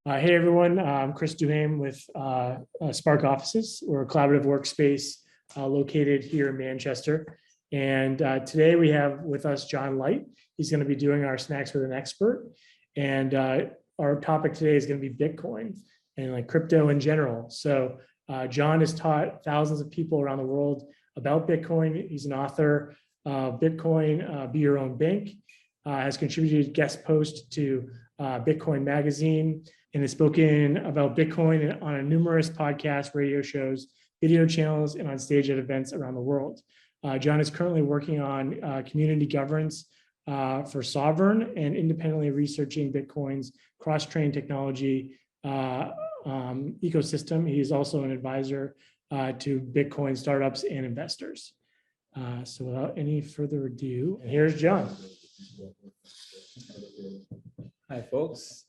Hey everyone, I'm Chris Duham with Spark Offices. We're a collaborative workspace located here in Manchester. And today we have with us John Light. He's going to be doing our Snacks with an Expert. And our topic today is going to be Bitcoin and like crypto in general. So John has taught thousands of people around the world about Bitcoin. He's an author of Bitcoin, Be Your Own Bank, has contributed guest posts to Bitcoin Magazine, and has spoken about Bitcoin on numerous podcasts, radio shows, video channels, and on stage at events around the world. John is currently working on community governance for Sovryn and independently researching Bitcoin's cross-chain technology ecosystem. He is also an advisor to Bitcoin startups and investors. So without any further ado, here's John. Hi, folks.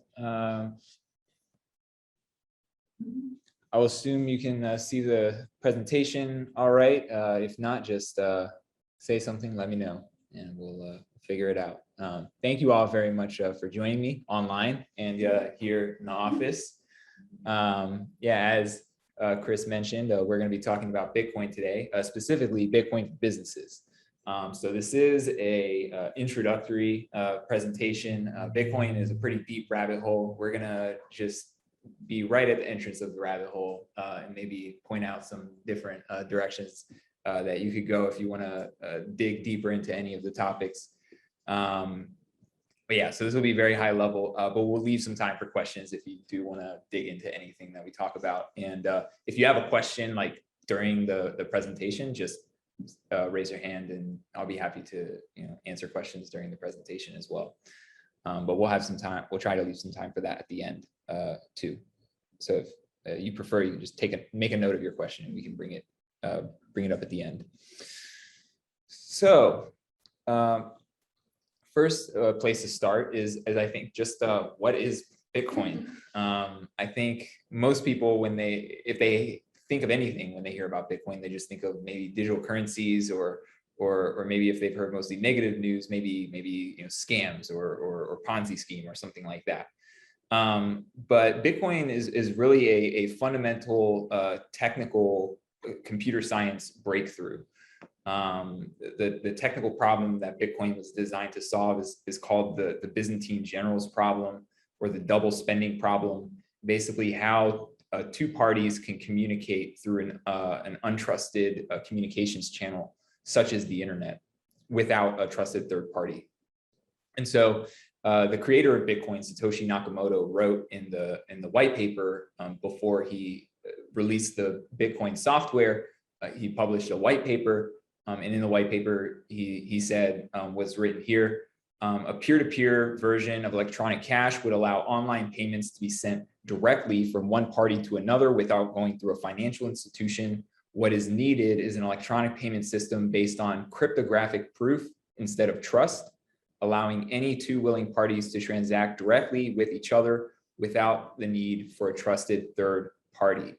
I'll assume you can see the presentation all right. If not, just say something, let me know, and we'll figure it out. Thank you all very much for joining me online and here in the office. As Chris mentioned, we're going to be talking about Bitcoin today, specifically Bitcoin for businesses. So this is a introductory presentation. Bitcoin is a pretty deep rabbit hole. We're gonna just be right at the entrance of the rabbit hole and maybe point out some different directions that you could go if you want to dig deeper into any of the topics. But yeah, so this will be very high level, but we'll leave some time for questions if you do want to dig into anything that we talk about. And if you have a question like during the presentation, just raise your hand and I'll be happy to answer questions during the presentation as well. But we'll have some time. We'll try to leave some time for that at the end too. So if you prefer, you can just make a note of your question and we can bring it up at the end. So first place to start is I think just what is Bitcoin? I think most people if they think of anything when they hear about Bitcoin, they just think of maybe digital currencies or maybe if they've heard mostly negative news, maybe scams or Ponzi scheme or something like that. But Bitcoin is really a fundamental technical computer science breakthrough. The technical problem that Bitcoin was designed to solve is called the Byzantine generals problem, or the double spending problem. Basically, how two parties can communicate through an untrusted communications channel, such as the internet, without a trusted third party. And so the creator of Bitcoin, Satoshi Nakamoto, wrote in the white paper before he released the Bitcoin software. He published a white paper, and in the white paper, he said what's written here. A peer-to-peer version of electronic cash would allow online payments to be sent directly from one party to another without going through a financial institution. What is needed is an electronic payment system based on cryptographic proof instead of trust, allowing any two willing parties to transact directly with each other without the need for a trusted third party.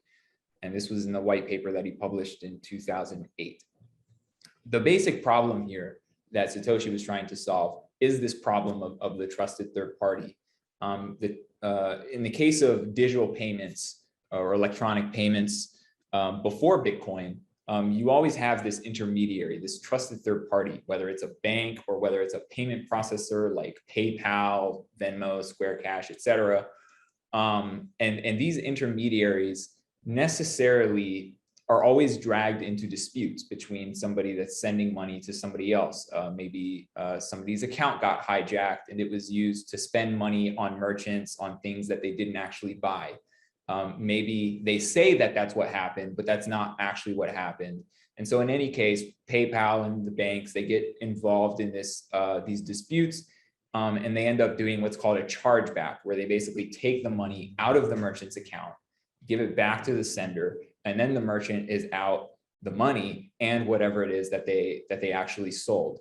And this was in the white paper that he published in 2008. The basic problem here that Satoshi was trying to solve is this problem of the trusted third party. In the case of digital payments or electronic payments before Bitcoin, you always have this intermediary, this trusted third party, whether it's a bank or whether it's a payment processor like PayPal, Venmo, Square Cash, etc. And these intermediaries necessarily are always dragged into disputes between somebody that's sending money to somebody else. Maybe somebody's account got hijacked and it was used to spend money on merchants on things that they didn't actually buy. Maybe they say that that's what happened, but that's not actually what happened. And so in any case, PayPal and the banks, they get involved in these disputes, and they end up doing what's called a chargeback, where they basically take the money out of the merchant's account, give it back to the sender, and then the merchant is out the money and whatever it is that they actually sold.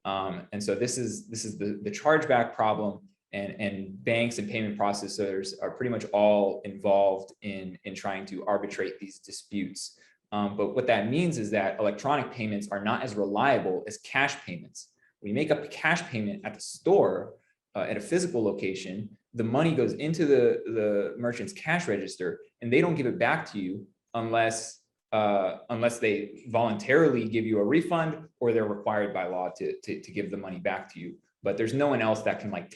And so this is the chargeback problem, and banks and payment processors are pretty much all involved in trying to arbitrate these disputes. But what that means is that electronic payments are not as reliable as cash payments. When you make a cash payment at the store, at a physical location, the money goes into the merchant's cash register, and they don't give it back to you unless they voluntarily give you a refund, or they're required by law to give the money back to you. But there's no one else that can like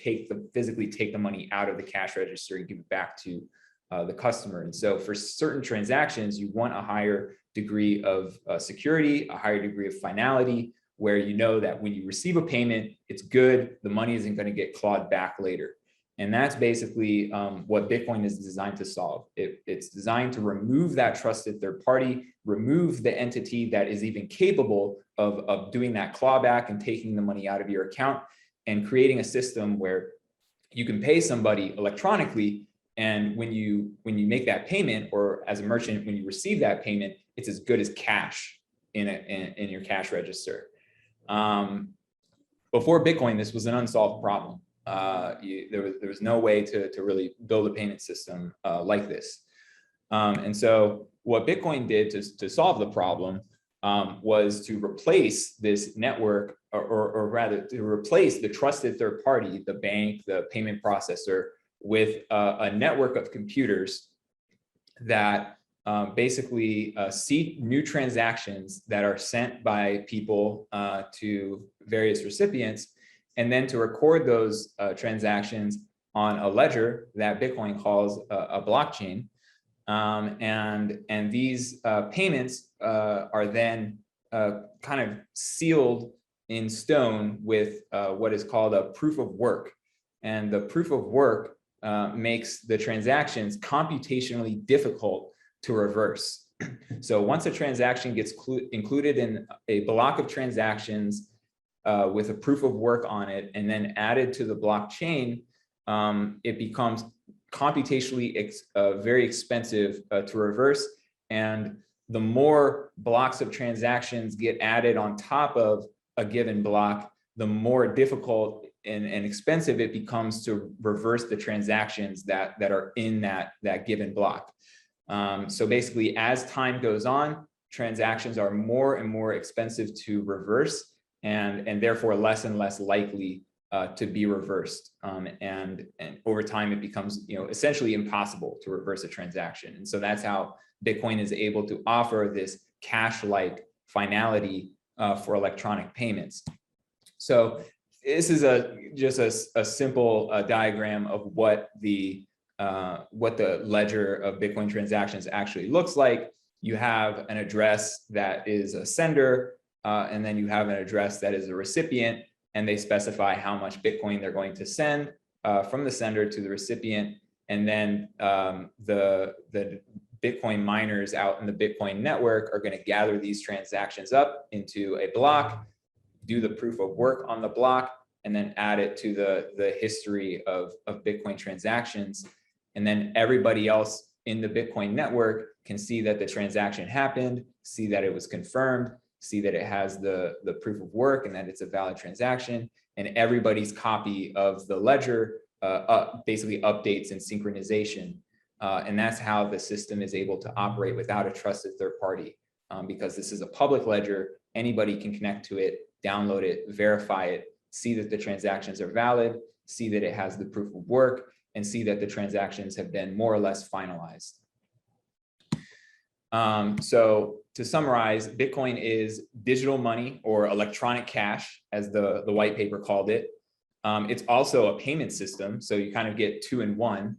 physically take the money out of the cash register and give it back to the customer. And so for certain transactions, you want a higher degree of security, a higher degree of finality, where you know that when you receive a payment, it's good, the money isn't going to get clawed back later. And that's basically what Bitcoin is designed to solve. It's designed to remove that trusted third party, remove the entity that is even capable of doing that clawback and taking the money out of your account, and creating a system where you can pay somebody electronically. And when you make that payment, or as a merchant, when you receive that payment, it's as good as cash in your cash register. Before Bitcoin, this was an unsolved problem. There was no way to really build a payment system like this. And so what Bitcoin did to solve the problem was to replace this network, or rather to replace the trusted third party, the bank, the payment processor, with a network of computers that basically see new transactions that are sent by people to various recipients, and then to record those transactions on a ledger that Bitcoin calls a blockchain. And these payments are then kind of sealed in stone with what is called a proof of work. And the proof of work makes the transactions computationally difficult to reverse. So once a transaction gets included in a block of transactions with a proof of work on it, and then added to the blockchain, it becomes computationally very expensive to reverse. And the more blocks of transactions get added on top of a given block, the more difficult and expensive it becomes to reverse the transactions that are in that given block. So basically, as time goes on, transactions are more and more expensive to reverse, and therefore less and less likely to be reversed. And over time, it becomes essentially impossible to reverse a transaction. And so that's how Bitcoin is able to offer this cash-like finality for electronic payments. So this is just a simple diagram of what the ledger of Bitcoin transactions actually looks like. You have an address that is a sender, and then you have an address that is a recipient, and they specify how much Bitcoin they're going to send from the sender to the recipient. And then the Bitcoin miners out in the Bitcoin network are going to gather these transactions up into a block, do the proof of work on the block, and then add it to the history of Bitcoin transactions. And then everybody else in the Bitcoin network can see that the transaction happened, see that it was confirmed, see that it has the proof of work and that it's a valid transaction. And everybody's copy of the ledger basically updates in synchronization. And that's how the system is able to operate without a trusted third party, because this is a public ledger. Anybody can connect to it, download it, verify it, see that the transactions are valid, see that it has the proof of work, and see that the transactions have been more or less finalized. So to summarize, Bitcoin is digital money, or electronic cash, as the white paper called it. It's also a payment system, so you kind of get two in one.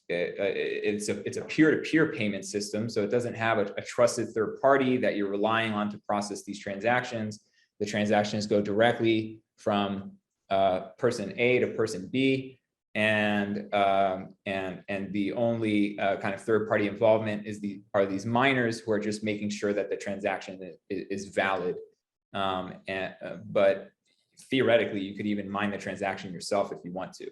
It's a peer-to-peer payment system, so it doesn't have a trusted third party that you're relying on to process these transactions. The transactions go directly from person A to person B, and the only kind of third-party involvement are these miners who are just making sure that the transaction is valid. But theoretically, you could even mine the transaction yourself if you want to.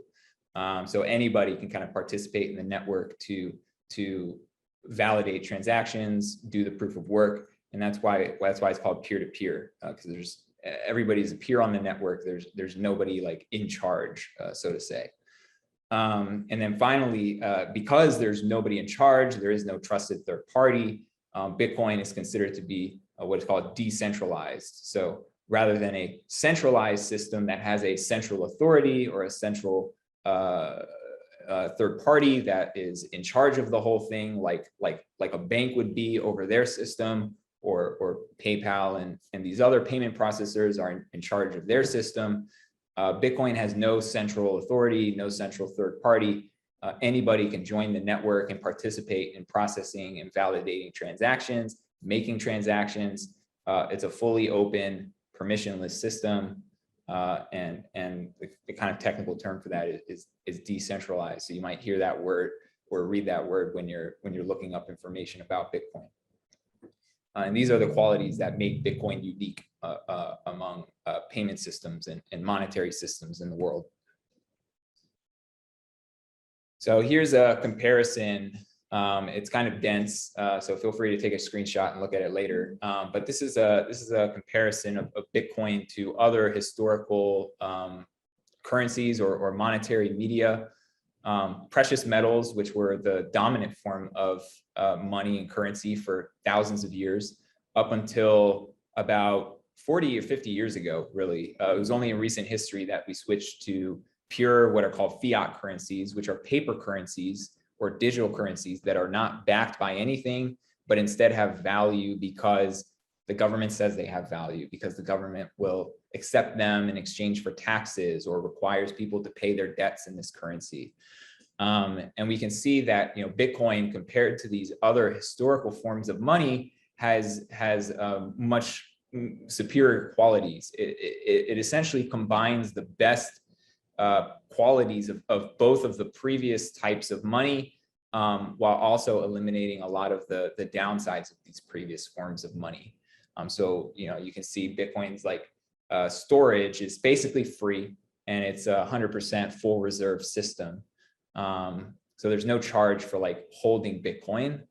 So anybody can kind of participate in the network to validate transactions, do the proof of work, and that's why it's called peer-to-peer, because everybody's a peer on the network. There's nobody like in charge, so to say. And then finally, because there's nobody in charge, there is no trusted third party. Bitcoin is considered to be what is called decentralized. So rather than a centralized system that has a central authority or a central third party that is in charge of the whole thing, like a bank would be over their system, or PayPal and these other payment processors are in charge of their system. Bitcoin has no central authority, no central third party. Anybody can join the network and participate in processing and validating transactions, making transactions. It's a fully open, permissionless system. And the kind of technical term for that is decentralized. So you might hear that word or read that word when you're looking up information about Bitcoin. And these are the qualities that make Bitcoin unique among payment systems and monetary systems in the world. So here's a comparison. It's kind of dense, so feel free to take a screenshot and look at it later. But this is a comparison of Bitcoin to other historical currencies or monetary media. Precious metals, which were the dominant form of money and currency for thousands of years, up until about 40 or 50 years ago, really. It was only in recent history that we switched to pure, what are called fiat currencies, which are paper currencies or digital currencies that are not backed by anything, but instead have value because the government says they have value, because the government will accept them in exchange for taxes or requires people to pay their debts in this currency. And we can see that, Bitcoin, compared to these other historical forms of money, has much superior qualities. It essentially combines the best qualities of both of the previous types of money, while also eliminating a lot of the downsides of these previous forms of money. So, you can see Bitcoin's storage is basically free, and it's a 100% full reserve system. So there's no charge for holding Bitcoin.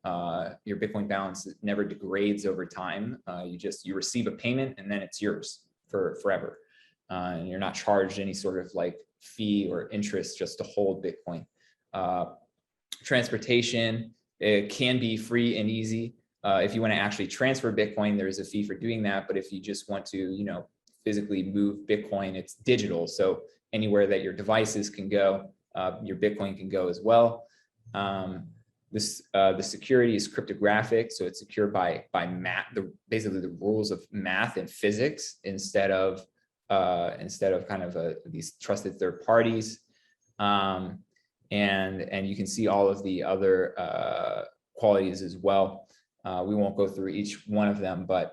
Your Bitcoin balance never degrades over time. You receive a payment and then it's yours for forever. And you're not charged any sort of fee or interest just to hold Bitcoin. Transportation, it can be free and easy. If you want to actually transfer Bitcoin, there is a fee for doing that. But if you just want to, physically move Bitcoin, it's digital. So anywhere that your devices can go, your Bitcoin can go as well. The security is cryptographic, so it's secured by math, basically the rules of math and physics, instead of these trusted third parties. And you can see all of the other qualities as well. We won't go through each one of them, but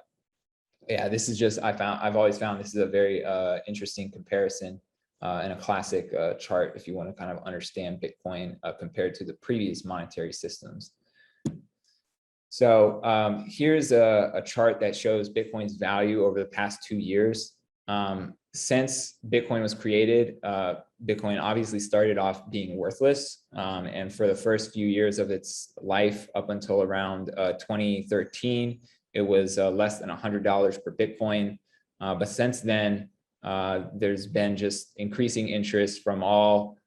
yeah, this is just, I've always found this is a very interesting comparison and a classic chart if you want to kind of understand Bitcoin compared to the previous monetary systems. So here's a chart that shows Bitcoin's value over the past 2 years. Since Bitcoin was created, Bitcoin obviously started off being worthless. And for the first few years of its life, up until around 2013, it was less than $100 per Bitcoin. But since then, there's been just increasing interest from all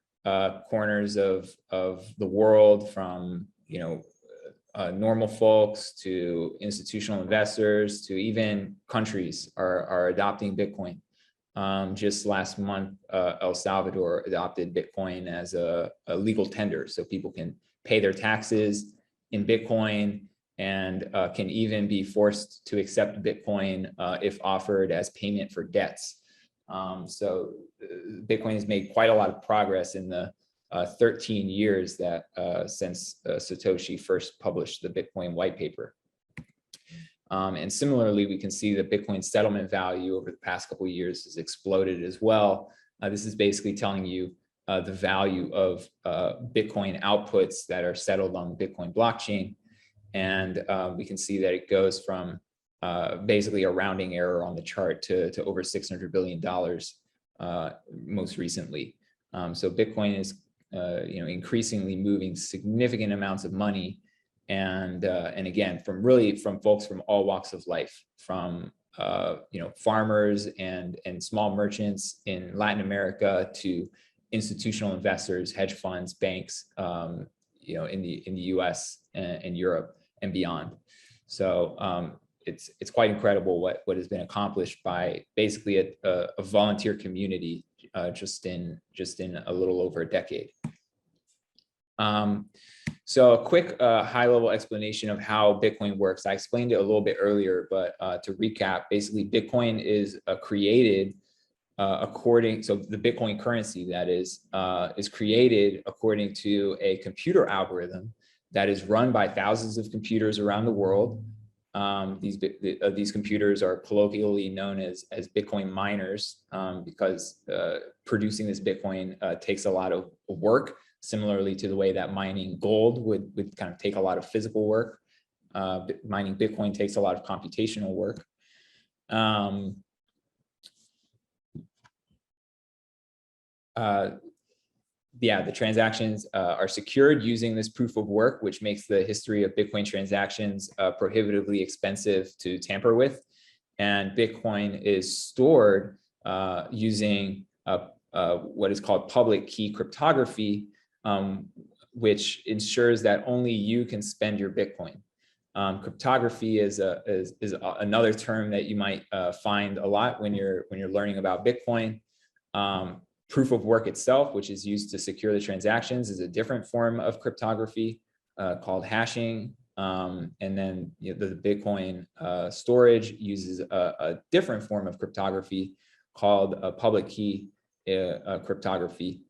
corners of the world, from normal folks to institutional investors to even countries are adopting Bitcoin. Just last month, El Salvador adopted Bitcoin as a legal tender, so people can pay their taxes in Bitcoin and can even be forced to accept Bitcoin if offered as payment for debts. So Bitcoin has made quite a lot of progress in the 13 years that since Satoshi first published the Bitcoin white paper. And similarly, we can see that Bitcoin's settlement value over the past couple of years has exploded as well. This is basically telling you the value of Bitcoin outputs that are settled on the Bitcoin blockchain. And we can see that it goes from basically a rounding error on the chart to over $600 billion most recently. So Bitcoin is increasingly moving significant amounts of money, and again, from folks from all walks of life, from farmers and small merchants in Latin America to institutional investors, hedge funds, banks, in the US and Europe and beyond. So it's quite incredible what has been accomplished by basically a volunteer community just in a little over a decade. So a quick high-level explanation of how Bitcoin works. I explained it a little bit earlier, but to recap, basically Bitcoin is created so the Bitcoin currency, that is created according to a computer algorithm that is run by thousands of computers around the world. These computers are colloquially known as Bitcoin miners because producing this Bitcoin takes a lot of work, similarly to the way that mining gold would kind of take a lot of physical work. Mining Bitcoin takes a lot of computational work. The transactions are secured using this proof of work, which makes the history of Bitcoin transactions prohibitively expensive to tamper with. And Bitcoin is stored using what is called public key cryptography, which ensures that only you can spend your Bitcoin. Cryptography is another term that you might find a lot when you're learning about Bitcoin. Proof of work itself, which is used to secure the transactions, is a different form of cryptography called hashing. And then the Bitcoin storage uses a different form of cryptography called a public key cryptography,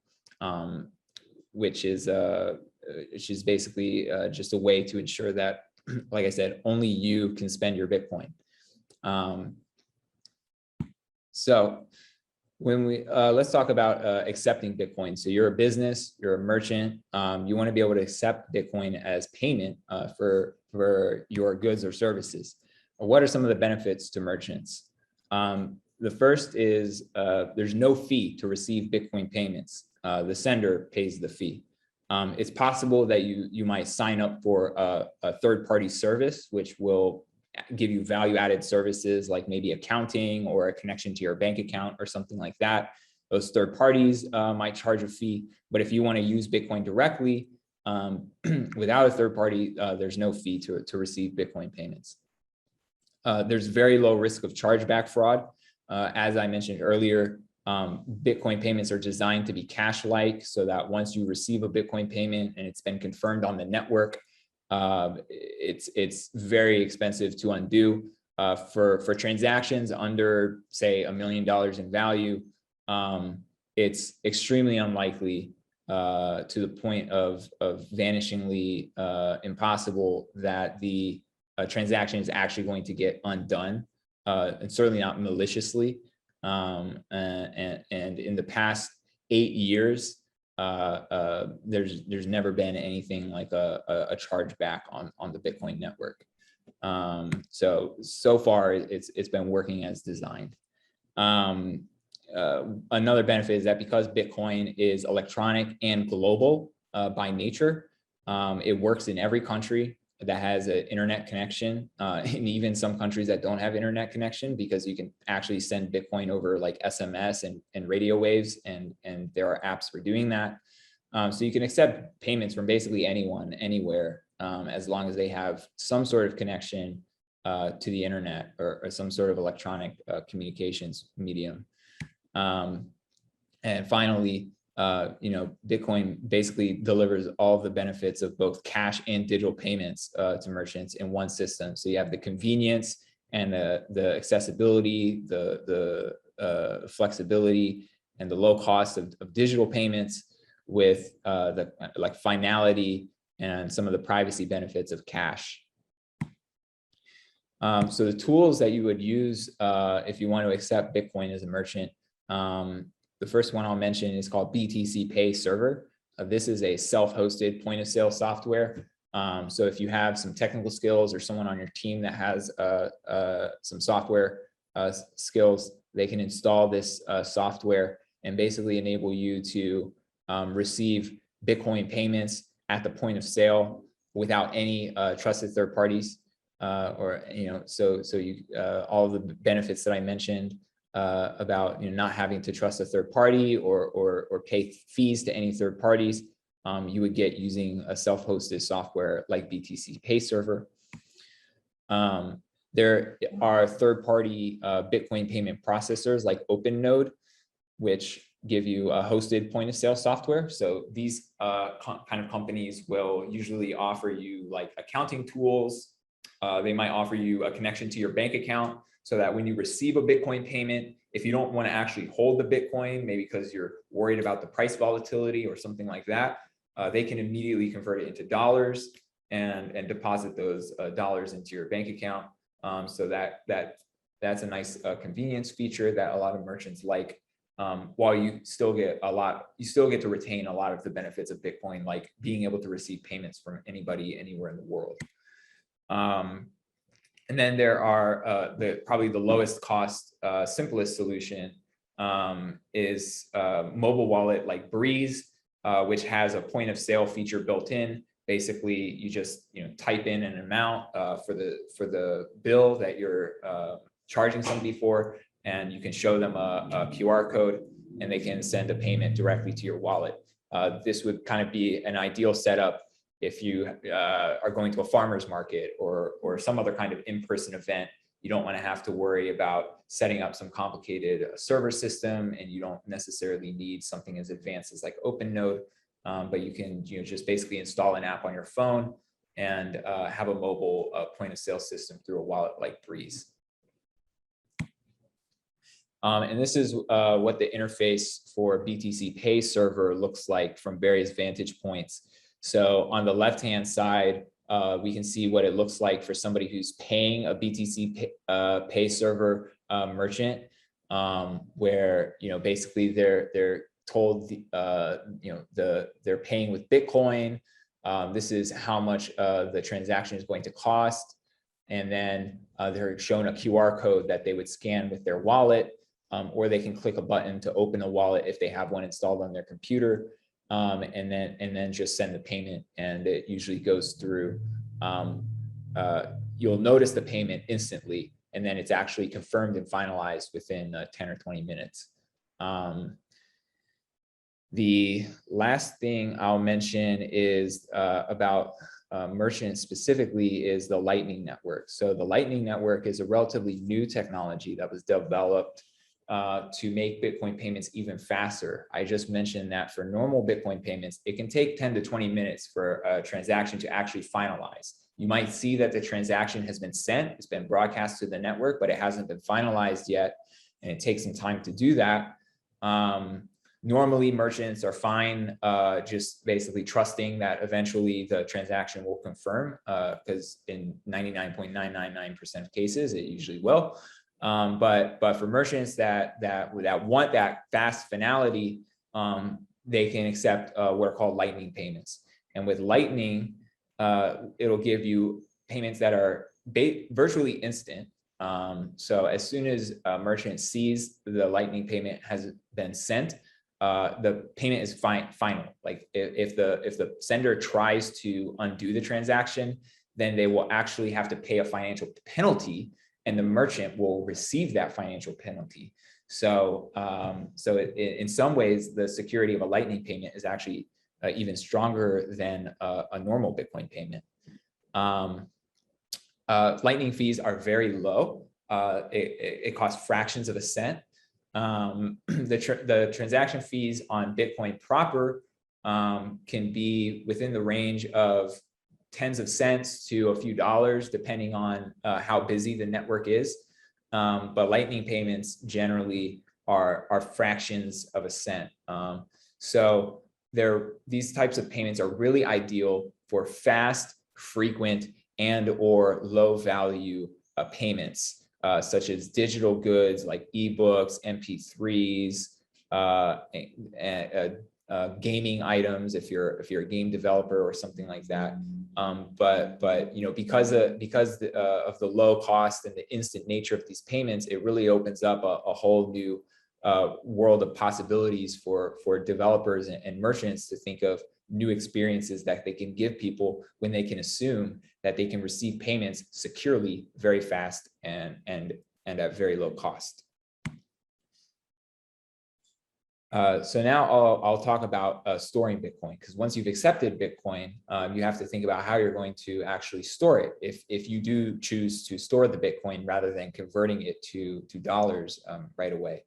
which is basically just a way to ensure that, like I said, only you can spend your Bitcoin. When let's talk about accepting Bitcoin. So you're a business, you're a merchant, you want to be able to accept Bitcoin as payment for your goods or services. What are some of the benefits to merchants? The first is there's no fee to receive Bitcoin payments. The sender pays the fee. It's possible that you might sign up for a third-party service, which will give you value-added services like maybe accounting or a connection to your bank account or something like that. Those third parties might charge a fee, but if you want to use Bitcoin directly without a third party, there's no fee to receive Bitcoin payments. There's very low risk of chargeback fraud. As I mentioned earlier, Bitcoin payments are designed to be cash-like, so that once you receive a Bitcoin payment and it's been confirmed on the network, it's very expensive to undo. For transactions under, say, $1 million in value, it's extremely unlikely to the point of vanishingly impossible that the transaction is actually going to get undone, and certainly not maliciously. And in the past 8 years, there's never been anything like a chargeback on the Bitcoin network. So far it's been working as designed. Another benefit is that because Bitcoin is electronic and global by nature, it works in every country that has an internet connection, and even some countries that don't have internet connection, because you can actually send Bitcoin over like SMS and radio waves, and there are apps for doing that. So you can accept payments from basically anyone, anywhere, as long as they have some sort of connection to the internet or some sort of electronic communications medium. And finally, Bitcoin basically delivers all of the benefits of both cash and digital payments to merchants in one system. So you have the convenience and the accessibility, the flexibility, and the low cost of digital payments, with the finality and some of the privacy benefits of cash. So the tools that you would use if you want to accept Bitcoin as a merchant, the first one I'll mention is called BTC Pay Server. This is a self-hosted point of sale software. So if you have some technical skills or someone on your team that has some software skills, they can install this software and basically enable you to receive Bitcoin payments at the point of sale without any trusted third parties. All of the benefits that I mentioned about not having to trust a third party or pay fees to any third parties, you would get using a self-hosted software like BTC Pay Server. There are third-party Bitcoin payment processors like OpenNode, which give you a hosted point of sale software. So these kind of companies will usually offer you like accounting tools. They might offer you a connection to your bank account so that when you receive a Bitcoin payment, if you don't want to actually hold the Bitcoin, maybe because you're worried about the price volatility or something like that, they can immediately convert it into dollars and deposit those dollars into your bank account. So that's a nice convenience feature that a lot of merchants like. While you still get to retain a lot of the benefits of Bitcoin, like being able to receive payments from anybody anywhere in the world. And then there are probably the lowest cost, simplest solution is mobile wallet like Breeze, which has a point of sale feature built in. Basically, you just type in an amount for the bill that you're charging somebody for, and you can show them a QR code, and they can send a payment directly to your wallet. This would kind of be an ideal setup if you are going to a farmer's market or some other kind of in-person event. You don't want to have to worry about setting up some complicated server system, and you don't necessarily need something as advanced as like OpenNode, but you can just basically install an app on your phone and have a mobile point of sale system through a wallet like Breeze. And this is what the interface for BTC Pay server looks like from various vantage points. So on the left-hand side, we can see what it looks like for somebody who's paying a BTC Pay server merchant, where basically they're told they're paying with Bitcoin. This is how much the transaction is going to cost, and then they're shown a QR code that they would scan with their wallet. Or they can click a button to open a wallet if they have one installed on their computer, and then just send the payment, and it usually goes through. You'll notice the payment instantly, and then it's actually confirmed and finalized within 10 or 20 minutes. The last thing I'll mention is about merchants specifically is the Lightning Network. So the Lightning Network is a relatively new technology that was developed to make Bitcoin payments even faster. I just mentioned that for normal Bitcoin payments, it can take 10 to 20 minutes for a transaction to actually finalize. You might see that the transaction has been sent, it's been broadcast to the network, but it hasn't been finalized yet, and it takes some time to do that. Normally, merchants are fine just basically trusting that eventually the transaction will confirm, because in 99.999% of cases, it usually will. But for merchants that want that fast finality, they can accept what are called Lightning payments. And with Lightning, it'll give you payments that are virtually instant. So as soon as a merchant sees the Lightning payment has been sent, the payment is final. Like if the sender tries to undo the transaction, then they will actually have to pay a financial penalty, and the merchant will receive that financial penalty. So, in some ways, the security of a Lightning payment is actually even stronger than a normal Bitcoin payment. Lightning fees are very low. It costs fractions of a cent. The transaction fees on Bitcoin proper can be within the range of tens of cents to a few dollars, depending on how busy the network is. But Lightning payments generally are fractions of a cent. So these types of payments are really ideal for fast, frequent, and or low value payments, such as digital goods like ebooks, MP3s, gaming items if you're a game developer or something like that. But because of the low cost and the instant nature of these payments, it really opens up a whole new world of possibilities for developers and merchants to think of new experiences that they can give people when they can assume that they can receive payments securely, very fast, and at very low cost. So now I'll talk about storing Bitcoin, because once you've accepted Bitcoin, you have to think about how you're going to actually store it. If you do choose to store the Bitcoin rather than converting it to dollars right away.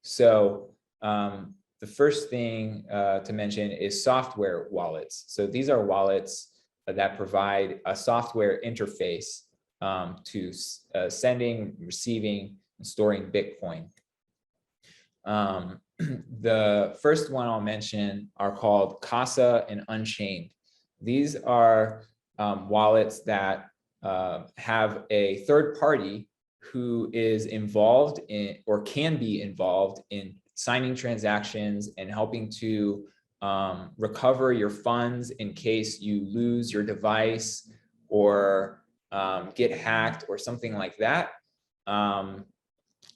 So the first thing to mention is software wallets. So these are wallets that provide a software interface to sending, receiving, and storing Bitcoin. The first one I'll mention are called Casa and Unchained. These are wallets that have a third party who is involved in, or can be involved in, signing transactions and helping to recover your funds in case you lose your device or get hacked or something like that.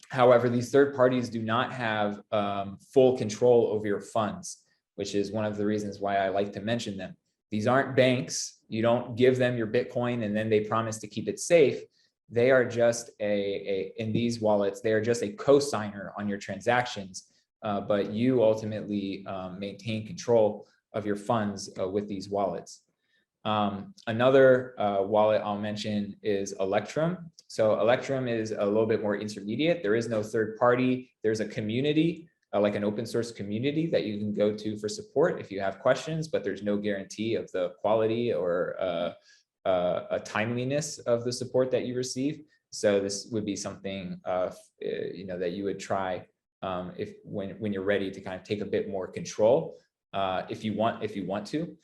However, these third parties do not have full control over your funds, which is one of the reasons why I like to mention them. These aren't banks. You don't give them your Bitcoin and then they promise to keep it safe. They are just in these wallets, they are just a co-signer on your transactions, but you ultimately maintain control of your funds with these wallets. Another wallet I'll mention is Electrum. So Electrum is a little bit more intermediate. There is no third party. There's a community, like an open source community that you can go to for support if you have questions, but there's no guarantee of the quality or a timeliness of the support that you receive. So this would be something that you would try when you're ready to kind of take a bit more control if you want to.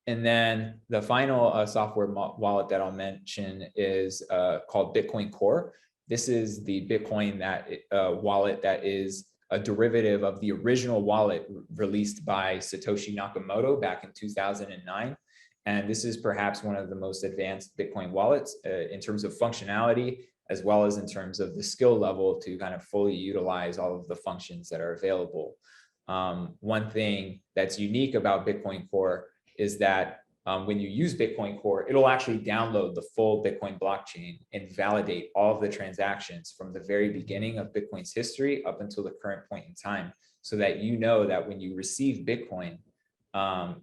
And then the final software wallet that I'll mention is called Bitcoin Core. This is the Bitcoin wallet that is a derivative of the original wallet released by Satoshi Nakamoto back in 2009. And this is perhaps one of the most advanced Bitcoin wallets in terms of functionality, as well as in terms of the skill level to kind of fully utilize all of the functions that are available. One thing that's unique about Bitcoin Core is that when you use Bitcoin Core, it'll actually download the full Bitcoin blockchain and validate all of the transactions from the very beginning of Bitcoin's history up until the current point in time, so that you know that when you receive Bitcoin,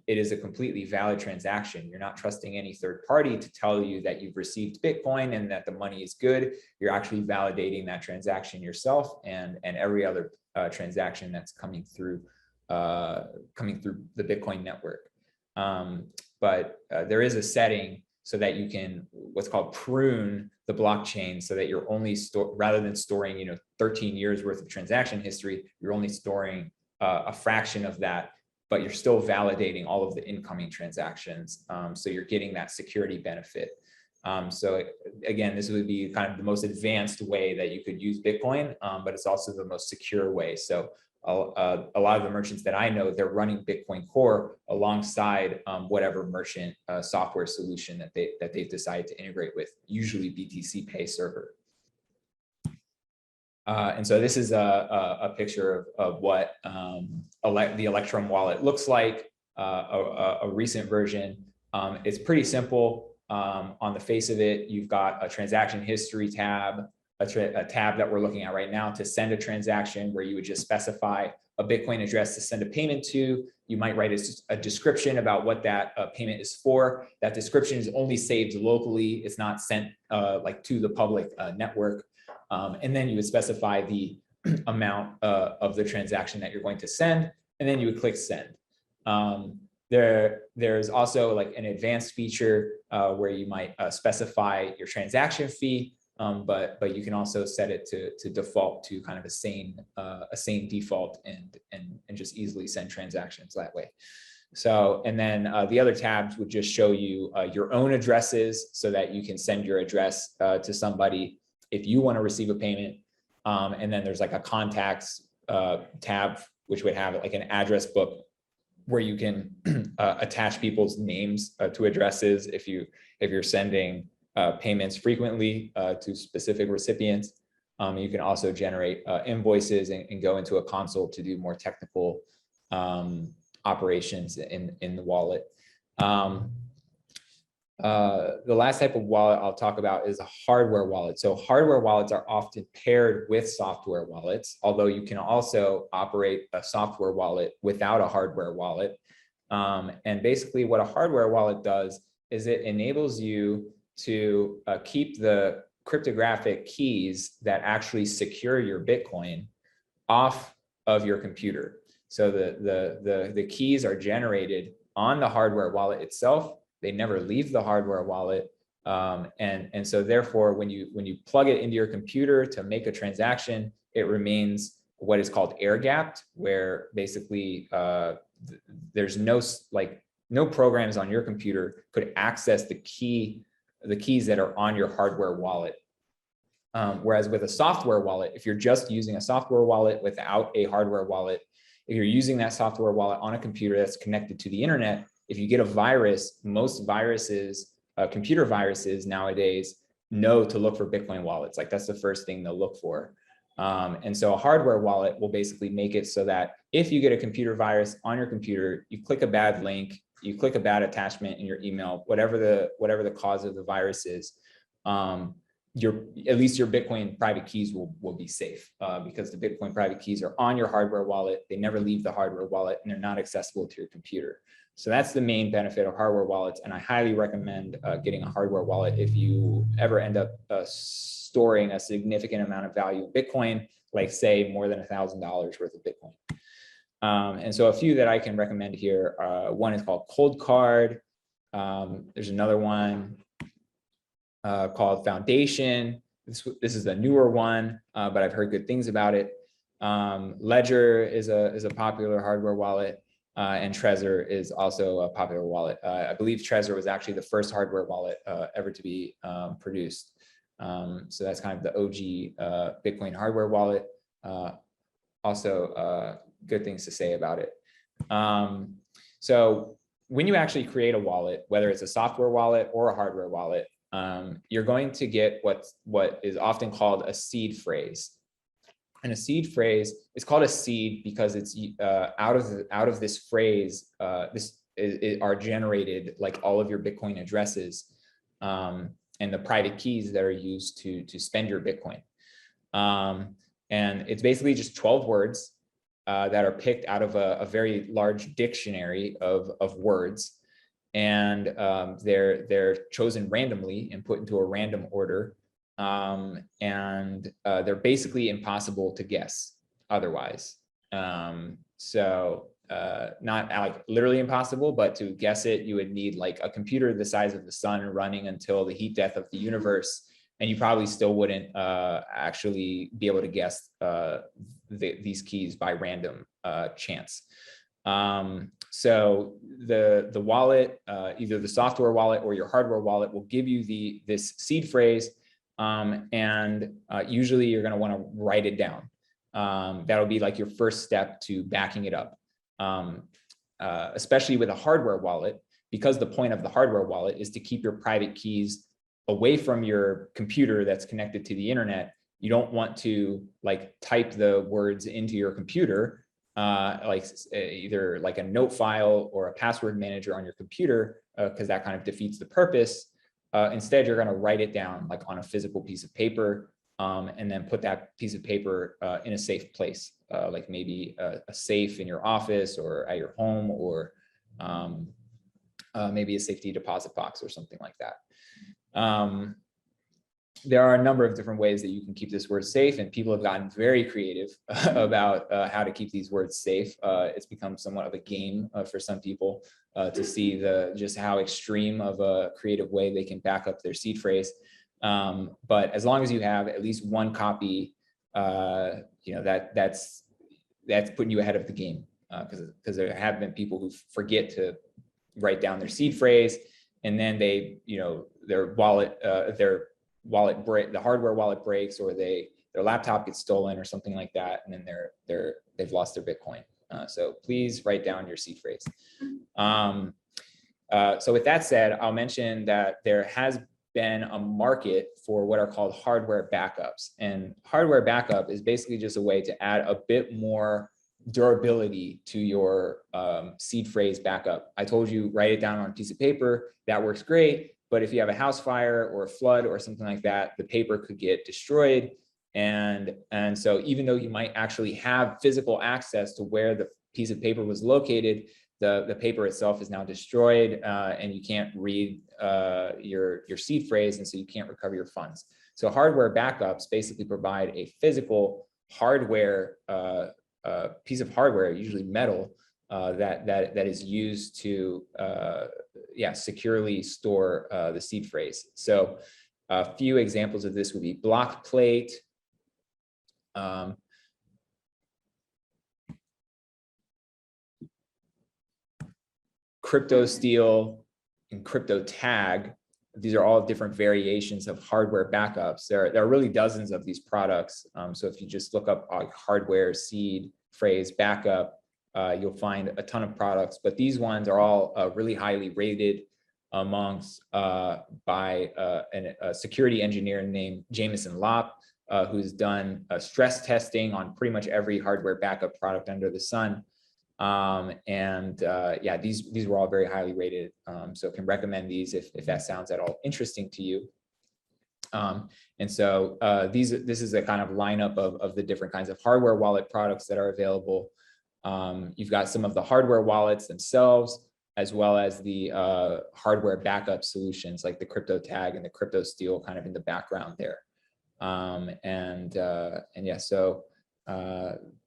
it is a completely valid transaction. You're not trusting any third party to tell you that you've received Bitcoin and that the money is good. You're actually validating that transaction yourself and every other transaction that's coming through the Bitcoin network. But there is a setting so that you can what's called prune the blockchain, so that you're only rather than storing 13 years worth of transaction history, you're only storing a fraction of that, but you're still validating all of the incoming transactions. So you're getting that security benefit. So again, this would be kind of the most advanced way that you could use Bitcoin, but it's also the most secure way. So a lot of the merchants that I know, they're running Bitcoin Core alongside whatever merchant software solution that they've decided to integrate with, usually BTC Pay server. And so this is a picture of what the Electrum wallet looks like, a recent version. It's pretty simple. On the face of it, you've got a transaction history tab, a tab that we're looking at right now to send a transaction, where you would just specify a Bitcoin address to send a payment to. You might write a description about what that payment is for. That description is only saved locally. It's not sent like to the public network. And then you would specify the amount of the transaction that you're going to send, and then you would click send. There's also like an advanced feature where you might specify your transaction fee, but you can also set it to default to kind of a sane default and just easily send transactions that way. So, and then the other tabs would just show you your own addresses, so that you can send your address to somebody if you want to receive a payment. And then there's like a contacts tab, which would have like an address book where you can attach people's names to addresses if you're sending payments frequently to specific recipients. You can also generate invoices and go into a console to do more technical operations in the wallet. The last type of wallet I'll talk about is a hardware wallet. So hardware wallets are often paired with software wallets, although you can also operate a software wallet without a hardware wallet. And basically what a hardware wallet does is it enables you to keep the cryptographic keys that actually secure your Bitcoin off of your computer. So the keys are generated on the hardware wallet itself. They never leave the hardware wallet. And so therefore, when you plug it into your computer to make a transaction, it remains what is called air gapped, where basically there's no programs on your computer could access the keys that are on your hardware wallet. Whereas with a software wallet, if you're just using a software wallet without a hardware wallet, if you're using that software wallet on a computer that's connected to the internet, if you get a virus, most viruses, computer viruses nowadays know to look for Bitcoin wallets. Like that's the first thing they'll look for. And so a hardware wallet will basically make it so that if you get a computer virus on your computer, you click a bad link, you click a bad attachment in your email, whatever the cause of the virus is, at least your Bitcoin private keys will be safe because the Bitcoin private keys are on your hardware wallet. They never leave the hardware wallet and they're not accessible to your computer. So that's the main benefit of hardware wallets. And I highly recommend getting a hardware wallet if you ever end up storing a significant amount of value in Bitcoin, like say more than $1,000 worth of Bitcoin. And so a few that I can recommend here, one is called Cold Card. There's another one called Foundation. This is a newer one, but I've heard good things about it. Ledger is a popular hardware wallet, and Trezor is also a popular wallet. I believe Trezor was actually the first hardware wallet ever to be produced. So that's kind of the OG Bitcoin hardware wallet. Also, good things to say about it. So when you actually create a wallet, whether it's a software wallet or a hardware wallet, you're going to get what is often called a seed phrase. And a seed phrase is called a seed because it's out of this phrase, are generated like all of your Bitcoin addresses and the private keys that are used to spend your Bitcoin. And it's basically just 12 words that are picked out of a very large dictionary of words. And they're chosen randomly and put into a random order. And they're basically impossible to guess otherwise. So not like literally impossible, but to guess it, you would need like a computer the size of the sun running until the heat death of the universe. And you probably still wouldn't actually be able to guess these keys by random chance. So the wallet, either the software wallet or your hardware wallet, will give you this seed phrase, and usually you're going to want to write it down. That'll be like your first step to backing it up, especially with a hardware wallet, because the point of the hardware wallet is to keep your private keys away from your computer that's connected to the internet. You don't want to like type the words into your computer, like either like a note file or a password manager on your computer, because that kind of defeats the purpose. Instead, you're going to write it down like on a physical piece of paper, and then put that piece of paper in a safe place, like maybe a safe in your office or at your home, or maybe a safety deposit box or something like that. There are a number of different ways that you can keep this word safe, and people have gotten very creative about how to keep these words safe. It's become somewhat of a game for some people to see just how extreme of a creative way they can back up their seed phrase. But as long as you have at least one copy, that's putting you ahead of the game, because there have been people who forget to write down their seed phrase, and then their wallet, the hardware wallet breaks, or their laptop gets stolen or something like that, and then they've lost their Bitcoin. So please write down your seed phrase. So with that said, I'll mention that there has been a market for what are called hardware backups, and hardware backup is basically just a way to add a bit more durability to your seed phrase backup. I told you, write it down on a piece of paper. That works great. But if you have a house fire or a flood or something like that, the paper could get destroyed. And so even though you might actually have physical access to where the piece of paper was located, the paper itself is now destroyed, and you can't read your seed phrase, and so you can't recover your funds. So hardware backups basically provide a physical hardware piece of hardware, usually metal, that is used to securely store the seed phrase. So a few examples of this would be block plate, crypto steel, and crypto tag. These are all different variations of hardware backups. There are really dozens of these products. So if you just look up hardware seed phrase backup, you'll find a ton of products, but these ones are all really highly rated amongst by a security engineer named Jameson Lopp, who's done stress testing on pretty much every hardware backup product under the sun. These were all very highly rated. So can recommend these if that sounds at all interesting to you. This is a kind of lineup of the different kinds of hardware wallet products that are available. You've got some of the hardware wallets themselves, as well as the hardware backup solutions like the crypto tag and the crypto steel kind of in the background there.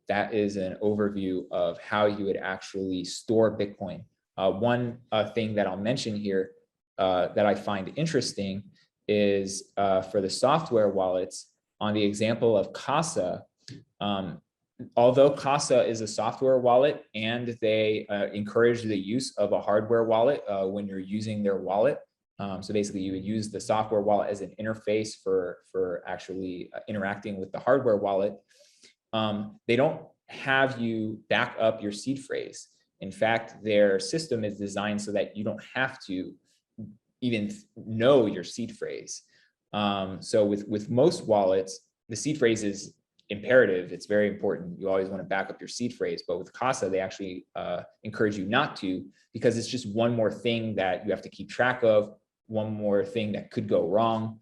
That is an overview of how you would actually store Bitcoin. One thing that I'll mention here that I find interesting is for the software wallets, on the example of Casa, although Casa is a software wallet and they encourage the use of a hardware wallet when you're using their wallet. So basically you would use the software wallet as an interface for actually interacting with the hardware wallet. They don't have you back up your seed phrase. In fact, their system is designed so that you don't have to even know your seed phrase. So with most wallets, the seed phrase is imperative. It's very important. You always want to back up your seed phrase, but with Casa, they actually encourage you not to, because it's just one more thing that you have to keep track of, one more thing that could go wrong.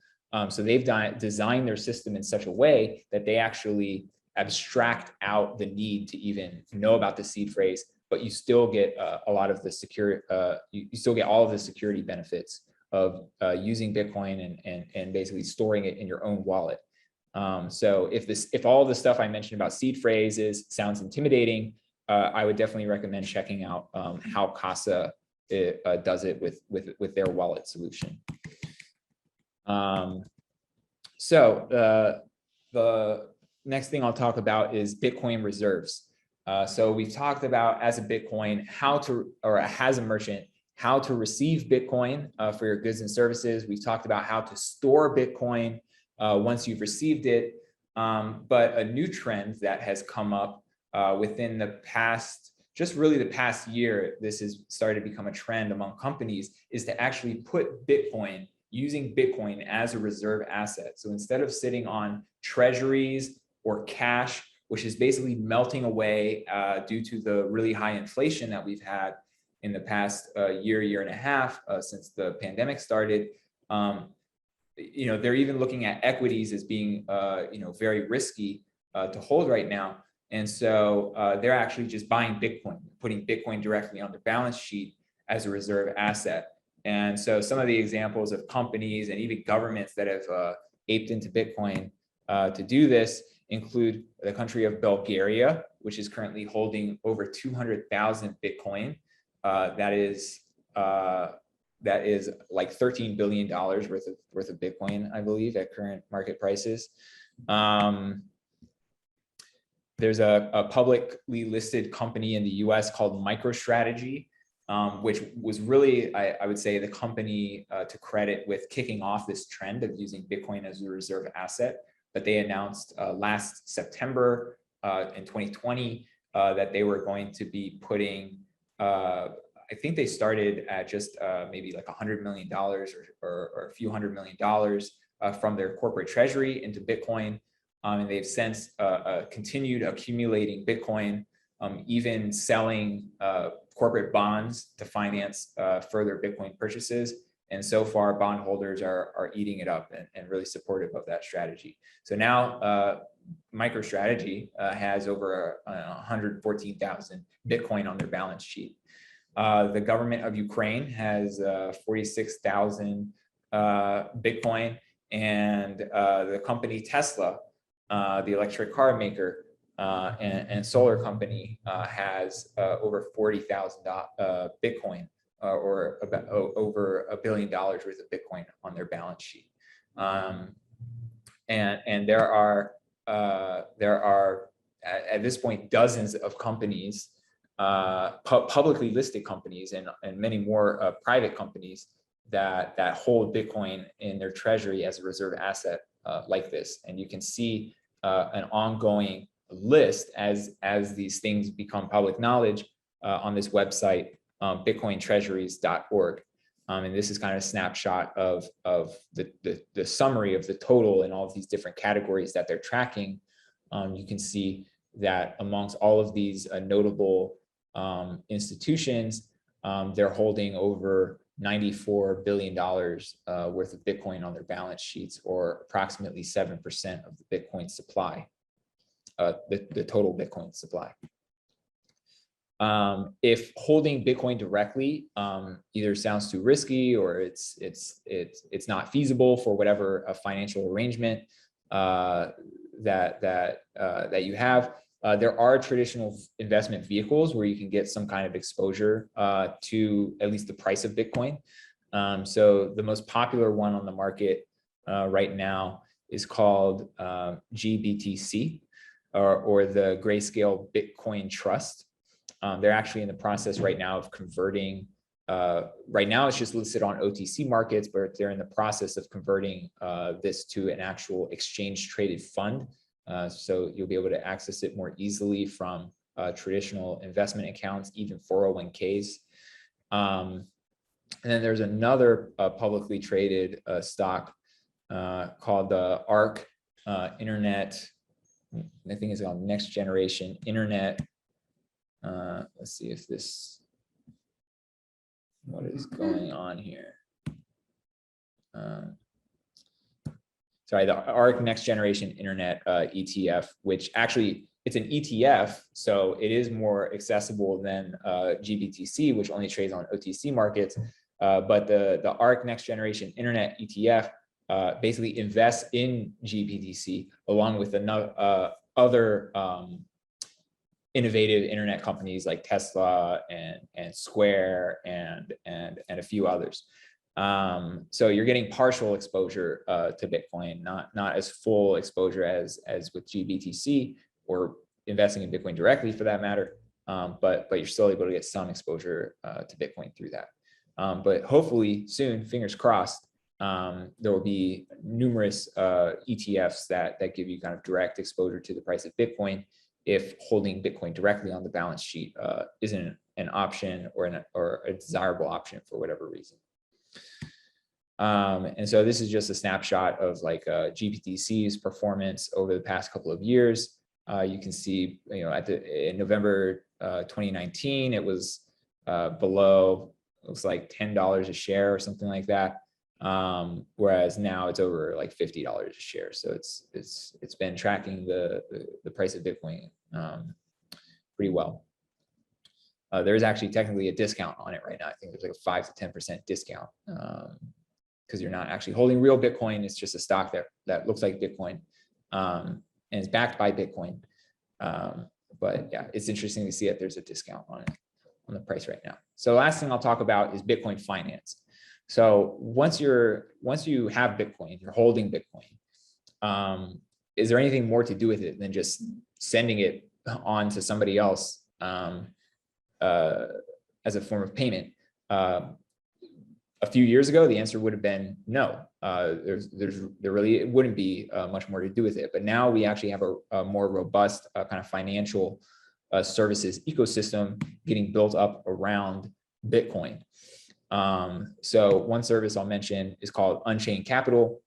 So they've designed their system in such a way that they actually abstract out the need to even know about the seed phrase, but you still get a lot of the security, you still get all of the security benefits of using Bitcoin and basically storing it in your own wallet. So if all the stuff I mentioned about seed phrases sounds intimidating, I would definitely recommend checking out how Casa does it with their wallet solution. The next thing I'll talk about is Bitcoin reserves. So we've talked about, as a Bitcoin, as a merchant, how to receive Bitcoin for your goods and services. We've talked about how to store Bitcoin once you've received it. But a new trend that has come up within the past year, this has started to become a trend among companies, is to actually put Bitcoin, using Bitcoin as a reserve asset. So instead of sitting on treasuries or cash, which is basically melting away due to the really high inflation that we've had in the past year and a half since the pandemic started, they're even looking at equities as being very risky to hold right now. And so they're actually just buying Bitcoin, putting Bitcoin directly on their balance sheet as a reserve asset. And so some of the examples of companies and even governments that have aped into Bitcoin to do this include the country of Bulgaria, which is currently holding over 200,000 Bitcoin. That is like $13 billion worth of Bitcoin, I believe, at current market prices. There's a publicly listed company in the US called MicroStrategy, which was really, I would say, the company to credit with kicking off this trend of using Bitcoin as a reserve asset. But they announced last September in 2020 that they were going to be putting, I think they started at just maybe like $100 million or a few $100 million from their corporate treasury into Bitcoin. And they've since continued accumulating Bitcoin, even selling corporate bonds to finance further Bitcoin purchases. And so far, bondholders are eating it up and really supportive of that strategy. So now MicroStrategy has over 114,000 Bitcoin on their balance sheet. The government of Ukraine has 46,000 Bitcoin, and the company Tesla, the electric car maker and solar company, has over 40,000 Bitcoin, or about over $1 billion worth of Bitcoin on their balance sheet. And there are at this point dozens of companies, publicly listed companies, and many more private companies that hold Bitcoin in their treasury as a reserve asset like this. And you can see an ongoing list as these things become public knowledge on this website, bitcointreasuries.org. And this is kind of a snapshot of the summary of the total in all of these different categories that they're tracking. You can see that amongst all of these notable institutions, they're holding over $94 billion worth of Bitcoin on their balance sheets, or approximately 7% of the Bitcoin supply, the total Bitcoin supply. If holding Bitcoin directly either sounds too risky, or it's not feasible for whatever a financial arrangement that you have, there are traditional investment vehicles where you can get some kind of exposure to at least the price of Bitcoin. So the most popular one on the market right now is called GBTC, or the Grayscale Bitcoin Trust. They're actually in the process right now of converting. Right now, it's just listed on OTC markets, but they're in the process of converting this to an actual exchange-traded fund. So you'll be able to access it more easily from traditional investment accounts, even 401ks. And then there's another publicly traded stock called the ARC Internet. I think it's called Next Generation Internet. Let's see if what is going on here. Sorry, the ARC Next Generation Internet ETF, which actually it's an ETF, so it is more accessible than GBTC, which only trades on OTC markets. But the ARC Next Generation Internet ETF basically invests in GBTC along with other innovative internet companies like Tesla and Square and a few others. So you're getting partial exposure to Bitcoin, not as full exposure as with GBTC or investing in Bitcoin directly for that matter. But you're still able to get some exposure to Bitcoin through that. But hopefully soon, fingers crossed, there will be numerous ETFs that give you kind of direct exposure to the price of Bitcoin if holding Bitcoin directly on the balance sheet isn't an option or a desirable option for whatever reason. And so this is just a snapshot of like GBTC's performance over the past couple of years. You can see, in November 2019, it was below, it was like $10 a share or something like that. Whereas now it's over like $50 a share. So it's been tracking the price of Bitcoin pretty well. There is actually technically a discount on it right now. I think there's like a 5 to 10% discount because you're not actually holding real Bitcoin. It's just a stock that looks like Bitcoin and is backed by Bitcoin. But yeah, it's interesting to see that there's a discount on it, on the price right now. So the last thing I'll talk about is Bitcoin finance. So once you have Bitcoin, you're holding Bitcoin. Is there anything more to do with it than just sending it on to somebody else as a form of payment? A few years ago, the answer would have been no. There really wouldn't be much more to do with it. But now we actually have a more robust kind of financial services ecosystem getting built up around Bitcoin. So one service I'll mention is called Unchained Capital.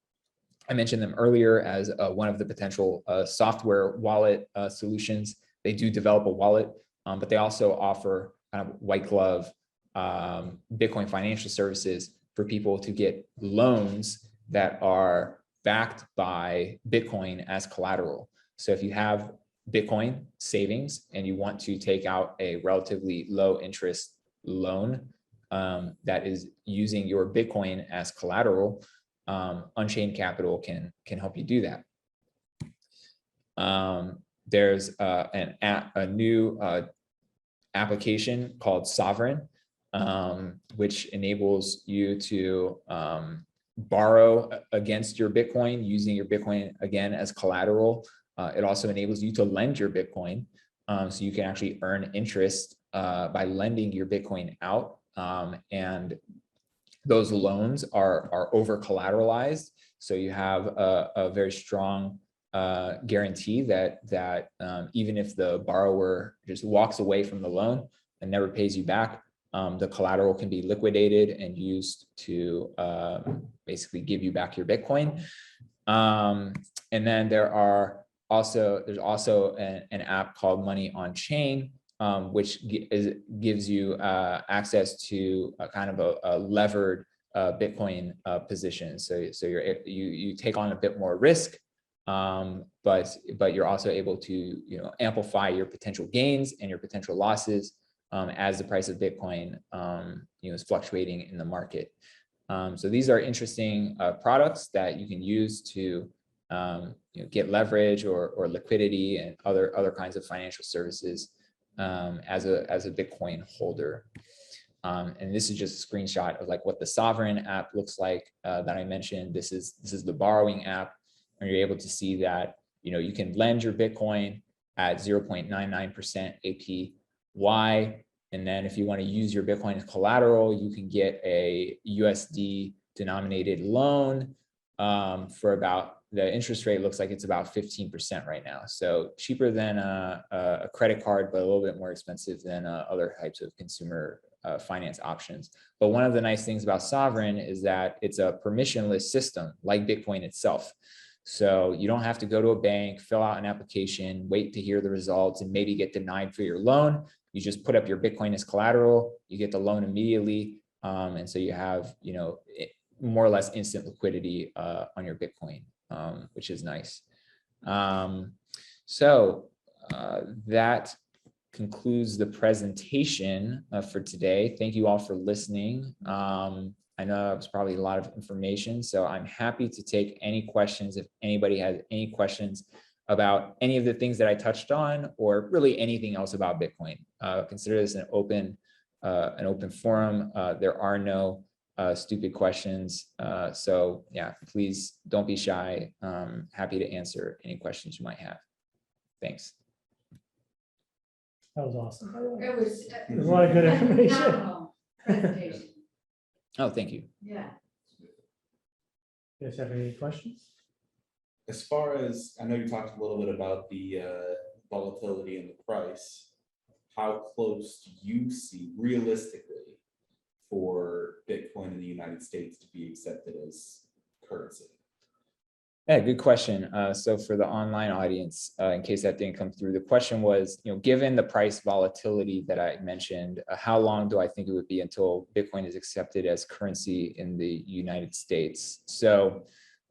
I mentioned them earlier as one of the potential software wallet solutions. They do develop a wallet, but they also offer kind of white glove Bitcoin financial services for people to get loans that are backed by Bitcoin as collateral. So if you have Bitcoin savings and you want to take out a relatively low interest loan that is using your Bitcoin as collateral, Unchained Capital can help you do that. There's a new application called Sovryn, which enables you to borrow against your Bitcoin using your Bitcoin again as collateral. It also enables you to lend your Bitcoin, so you can actually earn interest by lending your Bitcoin out. And those loans are over collateralized, so you have a very strong guarantee that even if the borrower just walks away from the loan and never pays you back, the collateral can be liquidated and used to basically give you back your Bitcoin. And then there's also an app called Money on Chain, which gives you access to a kind of a levered Bitcoin position. So you take on a bit more risk, but you're also able to amplify your potential gains and your potential losses as the price of Bitcoin is fluctuating in the market. So these are interesting products that you can use to get leverage or liquidity and other kinds of financial services as a Bitcoin holder. And this is just a screenshot of like what the Sovryn app looks like that I mentioned. This is the borrowing app, and you're able to see that you can lend your Bitcoin at 0.99% APY. And then if you want to use your Bitcoin as collateral, you can get a USD denominated loan for about, the interest rate looks like it's about 15% right now. So cheaper than a credit card, but a little bit more expensive than other types of consumer finance options. But one of the nice things about Sovryn is that it's a permissionless system like Bitcoin itself. So you don't have to go to a bank, fill out an application, wait to hear the results, and maybe get denied for your loan. You just put up your Bitcoin as collateral, you get the loan immediately. And so you have, more or less instant liquidity on your Bitcoin, which is nice. So that concludes the presentation for today. Thank you all for listening. I know it was probably a lot of information, so I'm happy to take any questions if anybody has any questions about any of the things that I touched on, or really anything else about Bitcoin. Consider this an open forum. There are no stupid questions. So yeah, please don't be shy. Happy to answer any questions you might have. Thanks. That was awesome. It was There's a lot of good information. phenomenal presentation. Oh, thank you. Yeah. You guys have any questions? As far as, I know you talked a little bit about the volatility in the price, how close do you see realistically for Bitcoin in the United States to be accepted as currency? Yeah, good question. So for the online audience, in case that didn't come through, the question was, given the price volatility that I mentioned, how long do I think it would be until Bitcoin is accepted as currency in the United States? So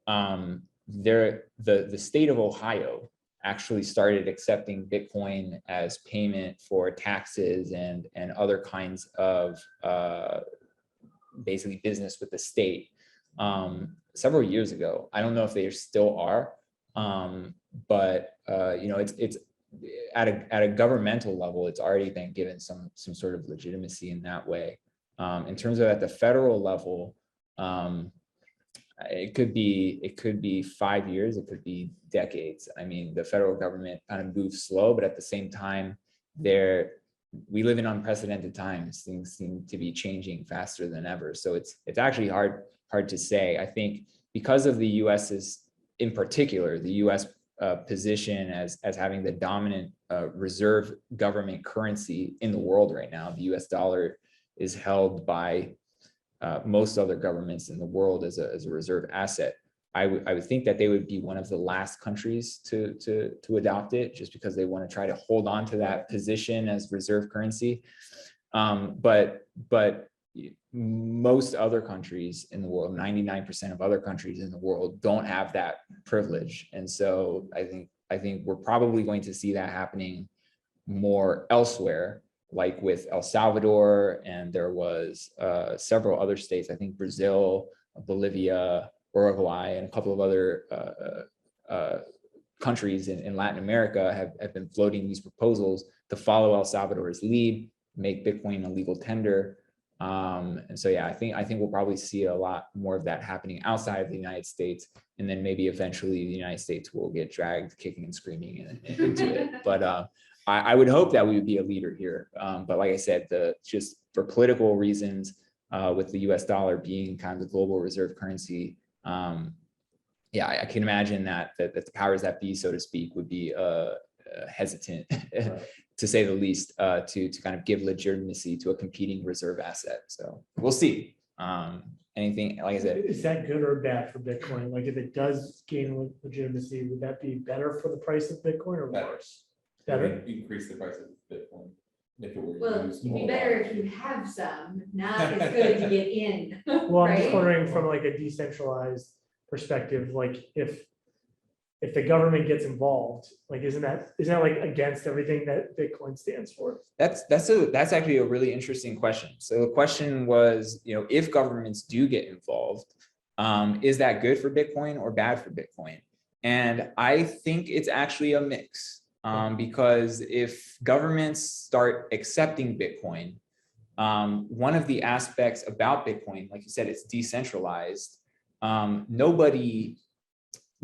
the state of Ohio actually started accepting Bitcoin as payment for taxes and other kinds of basically business with the state several years ago. I don't know if they still are, but it's at a governmental level, it's already been given some sort of legitimacy in that way. In terms of at the federal level, it could be 5 years, it could be decades. I mean, the federal government kind of moves slow, but at the same time, we live in unprecedented times. Things seem to be changing faster than ever. So it's actually hard to say. I think because of the US's, in particular, the US position as having the dominant reserve government currency in the world right now, the US dollar is held by most other governments in the world as a reserve asset. I would think that they would be one of the last countries to adopt it, just because they want to try to hold on to that position as reserve currency. But most other countries in the world, 99% of other countries in the world don't have that privilege. And so I think we're probably going to see that happening more elsewhere, like with El Salvador, and there was several other states, I think Brazil, Bolivia, Uruguay, and a couple of other countries in Latin America have been floating these proposals to follow El Salvador's lead, make Bitcoin a legal tender. And so, yeah, I think we'll probably see a lot more of that happening outside of the United States, and then maybe eventually the United States will get dragged kicking and screaming into it. But I would hope that we would be a leader here. But like I said, just for political reasons, with the US dollar being kind of the global reserve currency, yeah, I can imagine that the powers that be, so to speak, would be hesitant, Right. to say the least, to kind of give legitimacy to a competing reserve asset. So we'll see. Anything, like I said, Is that good or bad for Bitcoin? Like if it does gain legitimacy, would that be better for the price of Bitcoin or Better. worse? Better? Increase the price of Bitcoin. If it were Well, used it'd be more better if widely. you have some, not as good to get in. Well, I'm just right? wondering from like a decentralized perspective, like if the government gets involved, like isn't that like against everything that Bitcoin stands for? that's actually a really interesting question. So the question was, if governments do get involved, is that good for Bitcoin or bad for Bitcoin? And I think it's actually a mix, because if governments start accepting Bitcoin, one of the aspects about Bitcoin, like you said, it's decentralized.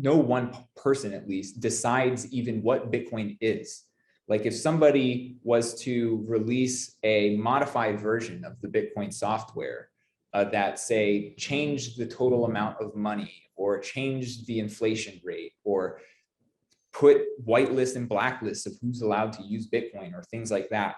No one person at least decides even what Bitcoin is. Like if somebody was to release a modified version of the Bitcoin software that say changed the total amount of money or changed the inflation rate or put whitelists and blacklists of who's allowed to use Bitcoin or things like that.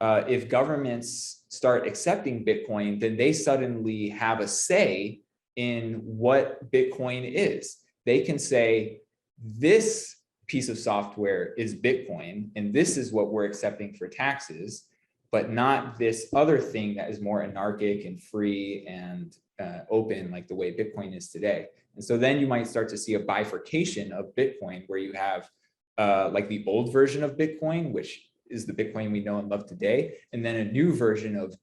If governments start accepting Bitcoin, then they suddenly have a say in what Bitcoin is. They can say, this piece of software is Bitcoin, and this is what we're accepting for taxes, but not this other thing that is more anarchic and free and open like the way Bitcoin is today. And so then you might start to see a bifurcation of Bitcoin where you have like the old version of Bitcoin, which is the Bitcoin we know and love today, and then a new version of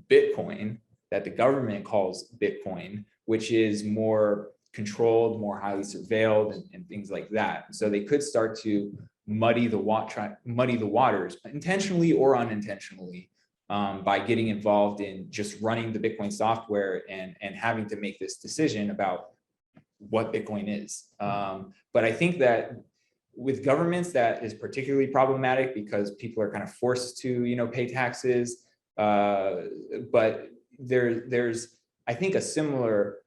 Bitcoin that the government calls Bitcoin, which is more controlled, more highly surveilled, and things like that. So they could start to muddy the waters, intentionally or unintentionally, by getting involved in just running the Bitcoin software and having to make this decision about what Bitcoin is. But I think that with governments, that is particularly problematic because people are kind of forced to, pay taxes. But there's, I think, a similar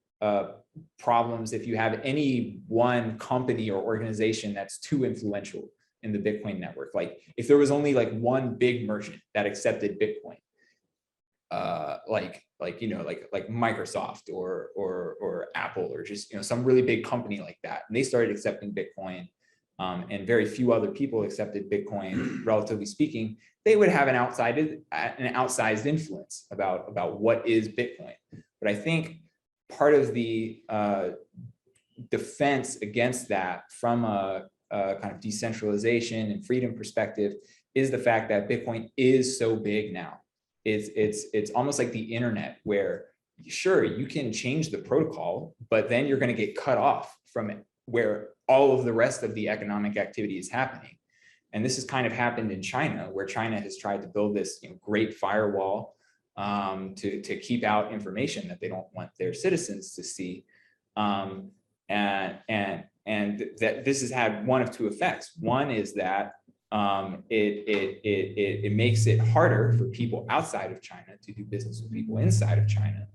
problems if you have any one company or organization that's too influential in the Bitcoin network. Like if there was only like one big merchant that accepted Bitcoin, like Microsoft or Apple or just some really big company like that, and they started accepting Bitcoin, and very few other people accepted Bitcoin, relatively speaking, they would have an outsized influence about what is Bitcoin. But I think part of the defense against that from a kind of decentralization and freedom perspective is the fact that Bitcoin is so big now. It's almost like the internet, where sure, you can change the protocol, but then you're going to get cut off from it, where all of the rest of the economic activity is happening. And this has kind of happened in China, where China has tried to build this great firewall to keep out information that they don't want their citizens to see. And that this has had one of two effects. One is that it makes it harder for people outside of China to do business with people inside of China,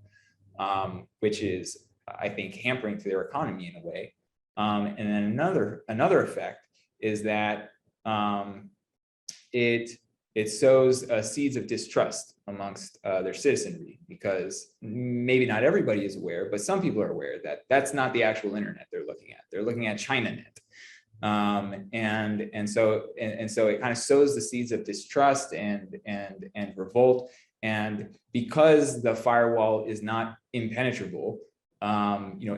which is, I think, hampering to their economy in a way. And then another effect is that it sows seeds of distrust amongst their citizenry, because maybe not everybody is aware, but some people are aware that that's not the actual internet they're looking at. They're looking at ChinaNet. And so it kind of sows the seeds of distrust and revolt. And because the firewall is not impenetrable,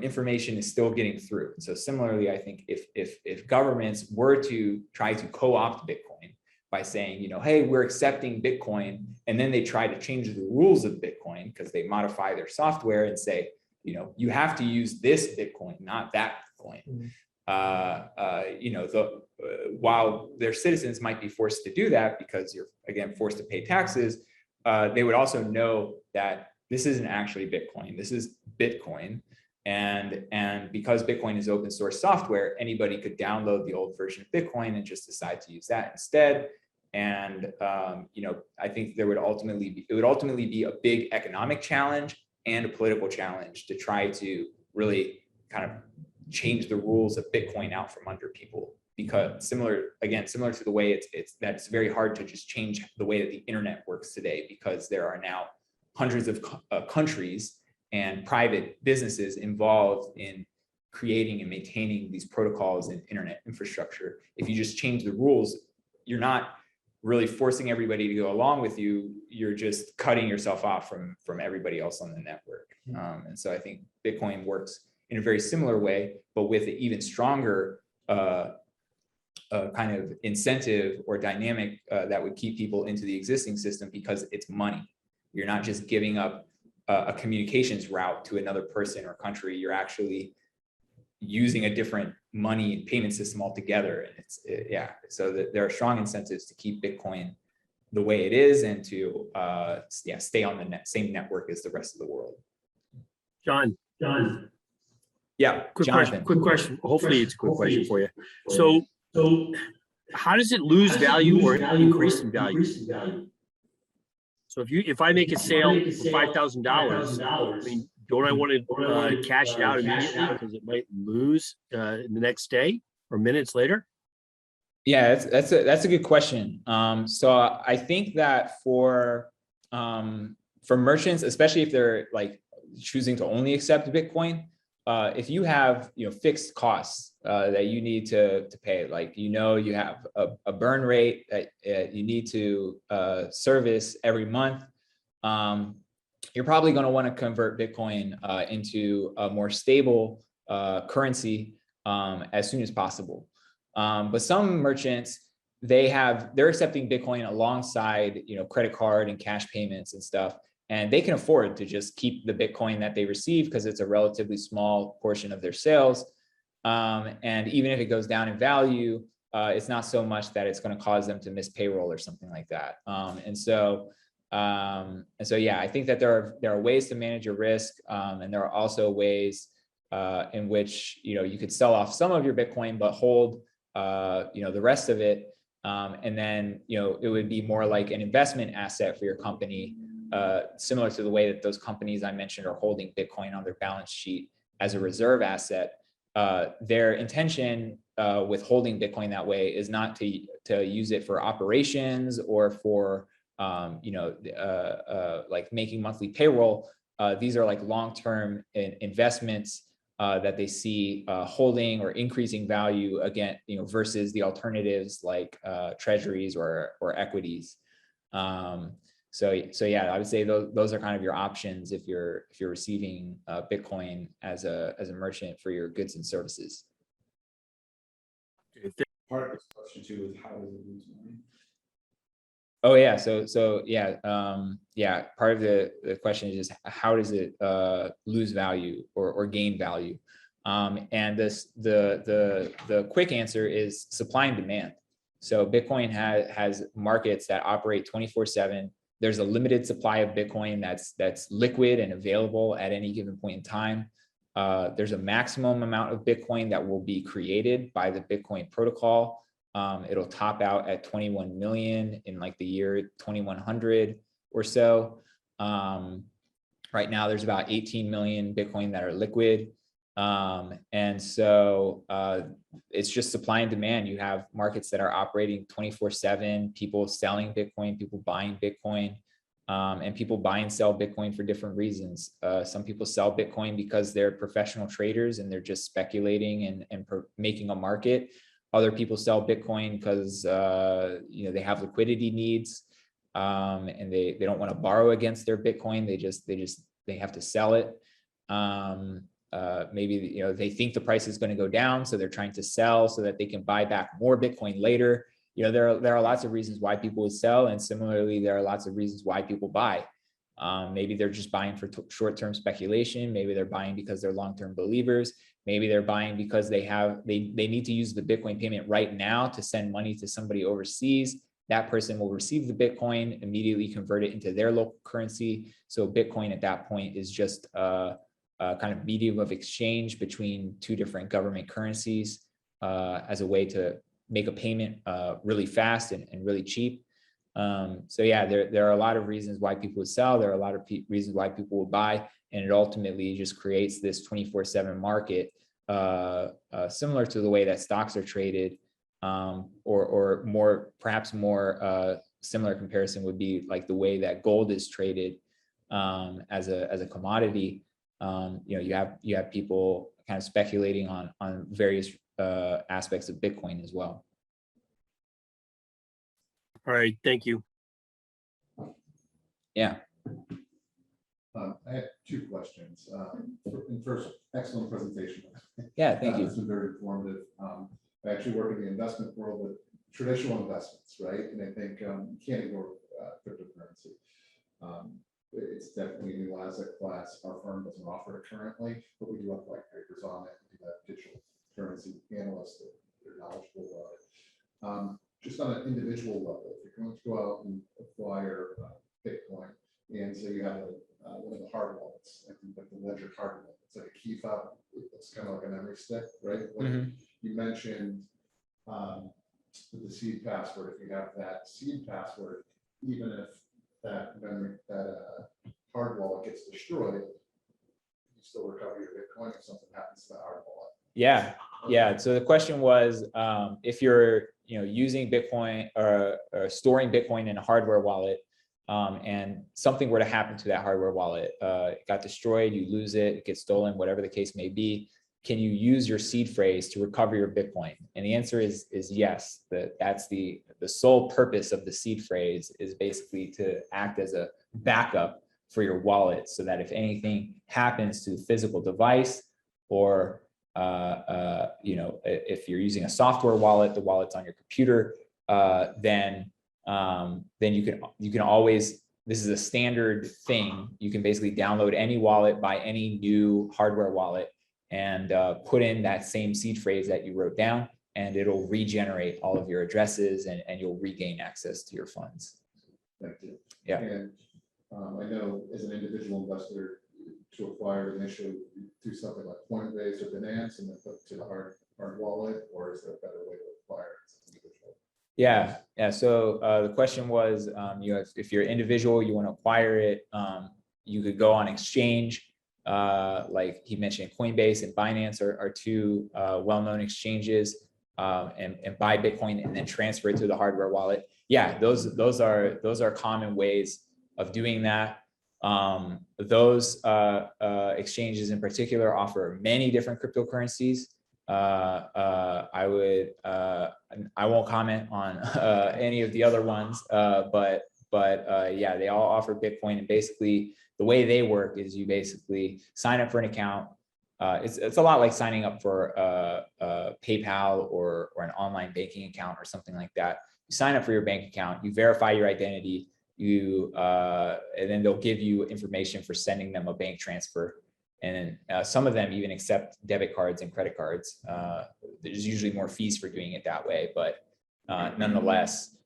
information is still getting through. So similarly, I think if governments were to try to co-opt Bitcoin by saying, hey, we're accepting Bitcoin, and then they try to change the rules of Bitcoin because they modify their software and say, you have to use this Bitcoin, not that Bitcoin. While their citizens might be forced to do that because you're, again, forced to pay taxes, they would also know that this isn't actually Bitcoin. This is Bitcoin. And because Bitcoin is open source software, anybody could download the old version of Bitcoin and just decide to use that instead. And I think it would ultimately be a big economic challenge and a political challenge to try to really kind of change the rules of Bitcoin out from under people. Because similar to the way it's very hard to just change the way that the internet works today, because there are now hundreds of countries and private businesses involved in creating and maintaining these protocols and internet infrastructure. If you just change the rules, you're not really forcing everybody to go along with you. You're just cutting yourself off from everybody else on the network. And so I think Bitcoin works in a very similar way, but with an even stronger kind of incentive or dynamic that would keep people into the existing system, because it's money. You're not just giving up a communications route to another person or country. You're actually using a different money and payment system altogether. And so there are strong incentives to keep Bitcoin the way it is and to stay on the same network as the rest of the world. John. Yeah, Quick question. Hopefully it's a quick question for you. So how does it lose value or increase in value? So if I make a sale for $5,000, I mean, don't I want to cash it out immediately because it might lose the next day or minutes later? Yeah, that's a good question. So I think that for merchants, especially if they're like choosing to only accept Bitcoin, if you have fixed costs that you need to pay, like you have a burn rate that you need to service every month, you're probably going to want to convert Bitcoin into a more stable currency as soon as possible. But some merchants, they're accepting Bitcoin alongside credit card and cash payments and stuff. And they can afford to just keep the Bitcoin that they receive because it's a relatively small portion of their sales. And even if it goes down in value, it's not so much that it's going to cause them to miss payroll or something like that. And so yeah, I think that there are ways to manage your risk, and there are also ways in which you could sell off some of your Bitcoin but hold the rest of it, and then it would be more like an investment asset for your company. Similar to the way that those companies I mentioned are holding Bitcoin on their balance sheet as a reserve asset. Their intention with holding Bitcoin that way is not to use it for operations or for like making monthly payroll. These are like long-term investments that they see holding or increasing value again, versus the alternatives like treasuries or equities. So yeah, I would say those are kind of your options if you're receiving Bitcoin as a merchant for your goods and services. Part of this question too is how does it lose money? Oh yeah, so yeah, part of the question is just how does it lose value or gain value? And the quick answer is supply and demand. So Bitcoin has markets that operate 24/7. There's a limited supply of Bitcoin that's liquid and available at any given point in time. There's a maximum amount of Bitcoin that will be created by the Bitcoin protocol. It'll top out at 21 million in like the year 2100 or so. Right now, there's about 18 million Bitcoin that are liquid. And so it's just supply and demand. You have markets that are operating 24/7, people selling Bitcoin, people buying Bitcoin, and people buy and sell Bitcoin for different reasons. Some people sell Bitcoin because they're professional traders and they're just speculating and making a market. Other people sell Bitcoin because they have liquidity needs. and they don't want to borrow against their Bitcoin. They have to sell it. Maybe, they think the price is going to go down, so they're trying to sell so that they can buy back more Bitcoin later. There are lots of reasons why people would sell, and similarly, there are lots of reasons why people buy. Maybe they're just buying for short-term speculation. Maybe they're buying because they're long-term believers. Maybe they're buying because they need to use the Bitcoin payment right now to send money to somebody overseas. That person will receive the Bitcoin, immediately convert it into their local currency. So Bitcoin at that point is just a kind of medium of exchange between two different government currencies, as a way to make a payment really fast and really cheap. So yeah, there are a lot of reasons why people would sell. There are a lot of reasons why people would buy, and it ultimately just creates this 24/7 market, similar to the way that stocks are traded, or perhaps more similar comparison would be like the way that gold is traded as a commodity. You have people kind of speculating on various aspects of Bitcoin as well. All right, thank you. Yeah. I have two questions. First, excellent presentation. Yeah, thank you. It's been very informative. I actually work in the investment world with traditional investments, right? And I think you can't ignore cryptocurrency. It's definitely a new asset class. Our firm doesn't offer it currently, but we do have white papers on it. We have digital currency analysts that are knowledgeable about it. Just on an individual level, if you're going to go out and acquire Bitcoin, and so you have one of the hard wallets, I think like the Ledger hard wallet, it's like a key fob. It's kind of like a memory stick, right? Like you mentioned with the seed password. If you have that seed password, even if that memory, that hard wallet gets destroyed, you still recover your Bitcoin if something happens to the hard wallet. Yeah. Yeah. So the question was, if you're using Bitcoin or storing Bitcoin in a hardware wallet, and something were to happen to that hardware wallet, it got destroyed, you lose it, it gets stolen, whatever the case may be, can you use your seed phrase to recover your Bitcoin? And the answer is yes. That's the sole purpose of the seed phrase, is basically to act as a backup for your wallet, so that if anything happens to the physical device, or if you're using a software wallet, the wallet's on your computer, then you can always, this is a standard thing, you can basically download any wallet, buy any new hardware wallet, and put in that same seed phrase that you wrote down, and it'll regenerate all of your addresses, and you'll regain access to your funds. Thank you. Yeah. And I know as an individual investor, to acquire initially, do something like Coinbase or Binance and then put to the hard wallet, or is there a better way to acquire it as an individual? Yeah. So the question was, if you're an individual, you want to acquire it, you could go on exchange. Like he mentioned, Coinbase and Binance are two well-known exchanges, and buy Bitcoin and then transfer it to the hardware wallet. Yeah, those are common ways of doing that. Those exchanges in particular offer many different cryptocurrencies. I won't comment on any of the other ones, but yeah, they all offer Bitcoin, and basically the way they work is you basically sign up for an account. It's a lot like signing up for PayPal or an online banking account or something like that. You sign up for your bank account, you verify your identity, and then they'll give you information for sending them a bank transfer. And some of them even accept debit cards and credit cards. There's usually more fees for doing it that way, but nonetheless,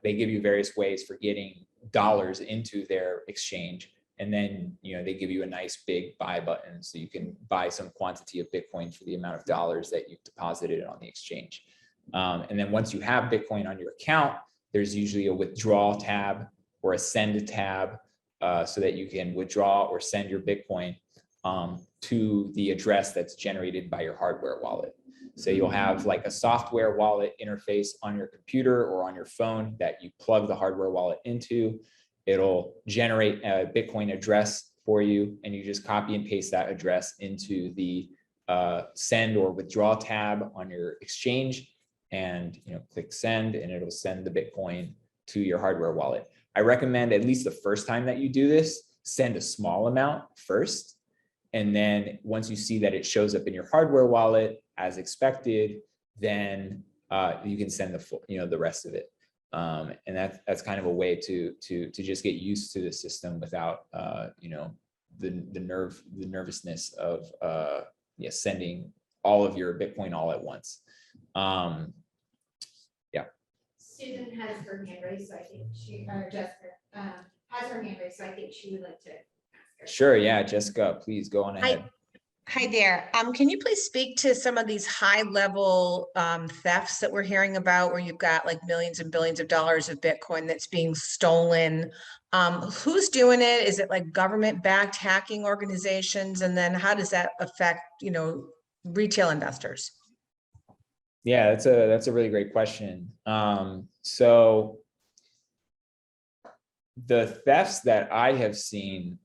they give you various ways for getting dollars into their exchange. And then, they give you a nice big buy button, so you can buy some quantity of Bitcoin for the amount of dollars that you've deposited on the exchange. And then once you have Bitcoin on your account, there's usually a withdrawal tab or a send tab, so that you can withdraw or send your Bitcoin to the address that's generated by your hardware wallet. So you'll have like a software wallet interface on your computer or on your phone that you plug the hardware wallet into. It'll generate a Bitcoin address for you, and you just copy and paste that address into the send or withdraw tab on your exchange, and click send, and it'll send the Bitcoin to your hardware wallet. I recommend at least the first time that you do this, send a small amount first. And then once you see that it shows up in your hardware wallet as expected, then you can send the full, the rest of it. And that's kind of a way to just get used to the system without the nervousness of sending all of your Bitcoin all at once. Susan has her hand raised, so I think Jessica has her hand raised, so I think she would like to ask her. Sure, yeah, Jessica, please go on ahead. Hi there. Can you please speak to some of these high level thefts that we're hearing about, where you've got like millions and billions of dollars of Bitcoin that's being stolen? Who's doing it? Is it like government backed hacking organizations? And then how does that affect, retail investors? Yeah, that's a really great question. So the thefts that I have seen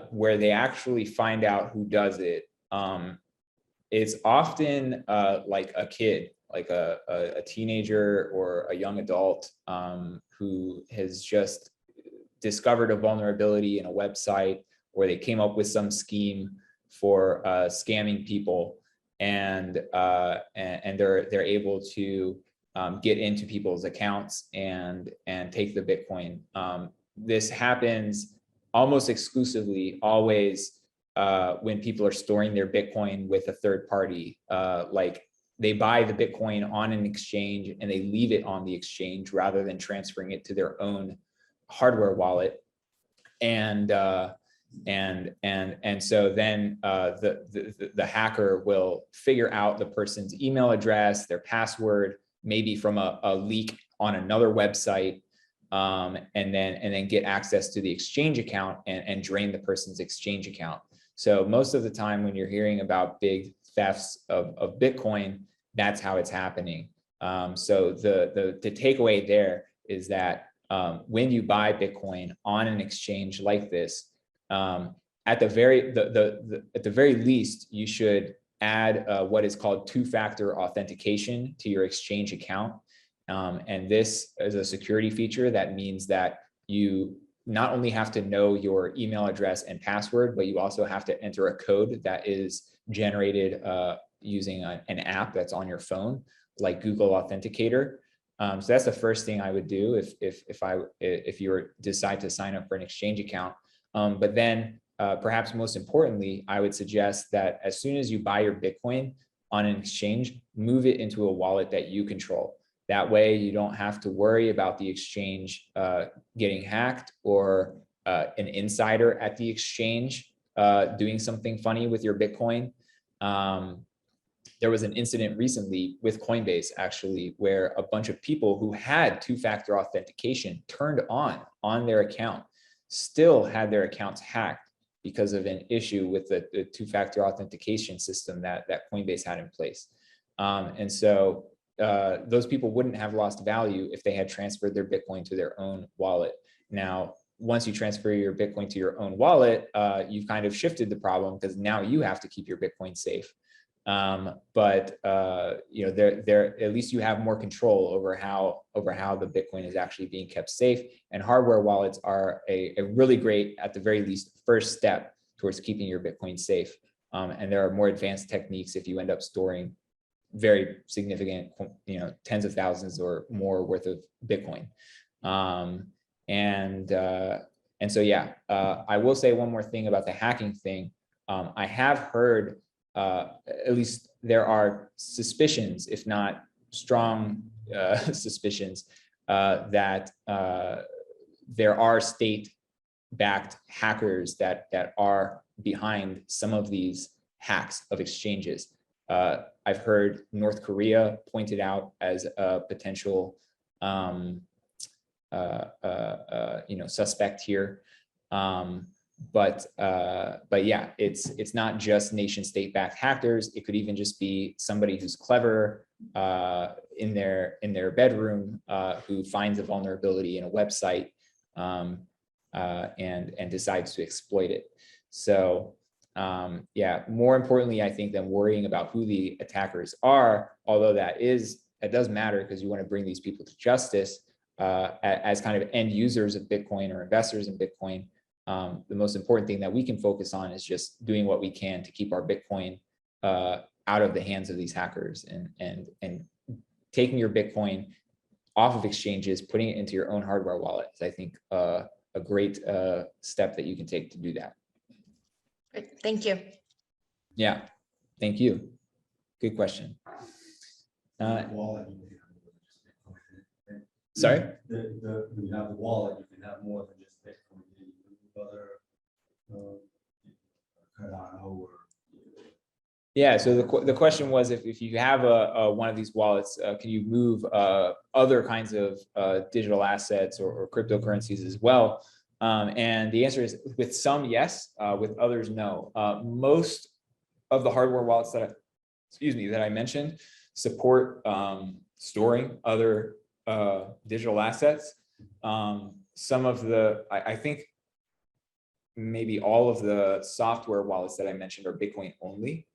where they actually find out who does it, it's often like a kid, like a teenager or a young adult who has just discovered a vulnerability in a website, or they came up with some scheme for scamming people, and they're able to get into people's accounts and take the Bitcoin. This happens almost exclusively always when people are storing their Bitcoin with a third party. Like they buy the Bitcoin on an exchange and they leave it on the exchange rather than transferring it to their own hardware wallet. And so then the hacker will figure out the person's email address, their password, maybe from a leak on another website, and then get access to the exchange account and drain the person's exchange account. So most of the time when you're hearing about big thefts of Bitcoin, that's how it's happening. So the takeaway there is that when you buy Bitcoin on an exchange like this, at the very least, you should add what is called two-factor authentication to your exchange account. And this is a security feature that means that you not only have to know your email address and password, but you also have to enter a code that is generated using an app that's on your phone, like Google Authenticator. So that's the first thing I would do if you decide to sign up for an exchange account. But then perhaps most importantly, I would suggest that as soon as you buy your Bitcoin on an exchange, move it into a wallet that you control. That way you don't have to worry about the exchange getting hacked, or an insider at the exchange doing something funny with your Bitcoin. There was an incident recently with Coinbase, actually, where a bunch of people who had two-factor authentication turned on their account still had their accounts hacked because of an issue with the two-factor authentication system that Coinbase had in place. And so those people wouldn't have lost value if they had transferred their Bitcoin to their own wallet. Now, once you transfer your Bitcoin to your own wallet, you've kind of shifted the problem, because now you have to keep your Bitcoin safe. But at least you have more control over how the Bitcoin is actually being kept safe. And hardware wallets are a really great, at the very least, first step towards keeping your Bitcoin safe. And there are more advanced techniques if you end up storing very significant, tens of thousands or more worth of Bitcoin. And so, yeah, I will say one more thing about the hacking thing. I have heard, at least there are suspicions, if not strong suspicions, that there are state-backed hackers that are behind some of these hacks of exchanges. I've heard North Korea pointed out as a potential suspect here. But yeah, it's not just nation state backed hackers. It could even just be somebody who's clever in their bedroom who finds a vulnerability in a website and decides to exploit it. So yeah, more importantly, I think, than worrying about who the attackers are, although that does matter because you want to bring these people to justice. as kind of end users of Bitcoin or investors in Bitcoin, the most important thing that we can focus on is just doing what we can to keep our Bitcoin out of the hands of these hackers, and taking your Bitcoin off of exchanges, putting it into your own hardware wallet is, I think, a great step that you can take to do that. Great, thank you. Yeah, thank you. Good question. Wallet, you can have more than just Bitcoin in it, right? Sorry? When you have the wallet, you can have more than just Bitcoin. You can move other Cardano or. Yeah, so the question was, if you have a one of these wallets, can you move other kinds of digital assets or cryptocurrencies as well? And the answer is, with some, yes, with others, no. Most of the hardware wallets that I mentioned support storing other digital assets. Some of I think maybe all of the software wallets that I mentioned are Bitcoin only.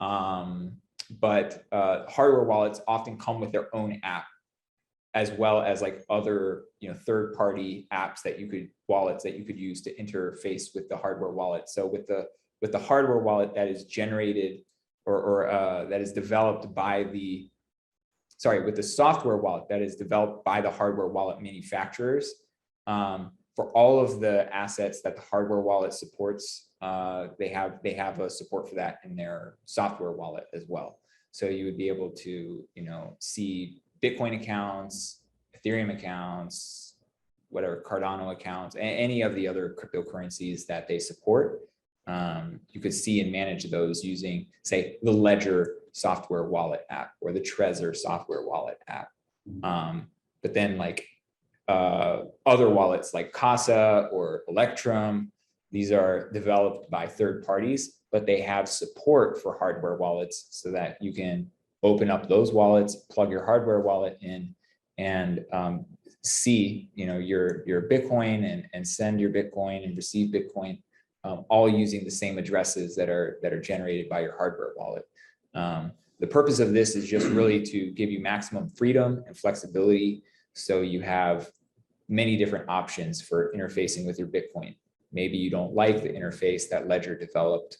But hardware wallets often come with their own app, as well as like other, third-party apps wallets that you could use to interface with the hardware wallet. So with the hardware wallet that is generated or that is developed by with the software wallet that is developed by the hardware wallet manufacturers, for all of the assets that the hardware wallet supports, they have a support for that in their software wallet as well. So you would be able to, see Bitcoin accounts, Ethereum accounts, whatever, Cardano accounts, any of the other cryptocurrencies that they support. You could see and manage those using, say, the Ledger software wallet app or the Trezor software wallet app. But then other wallets like Casa or Electrum, these are developed by third parties, but they have support for hardware wallets so that you can open up those wallets, plug your hardware wallet in, and see, your Bitcoin and send your Bitcoin and receive Bitcoin, all using the same addresses that are generated by your hardware wallet. The purpose of this is just really to give you maximum freedom and flexibility, so you have many different options for interfacing with your Bitcoin. Maybe you don't like the interface that Ledger developed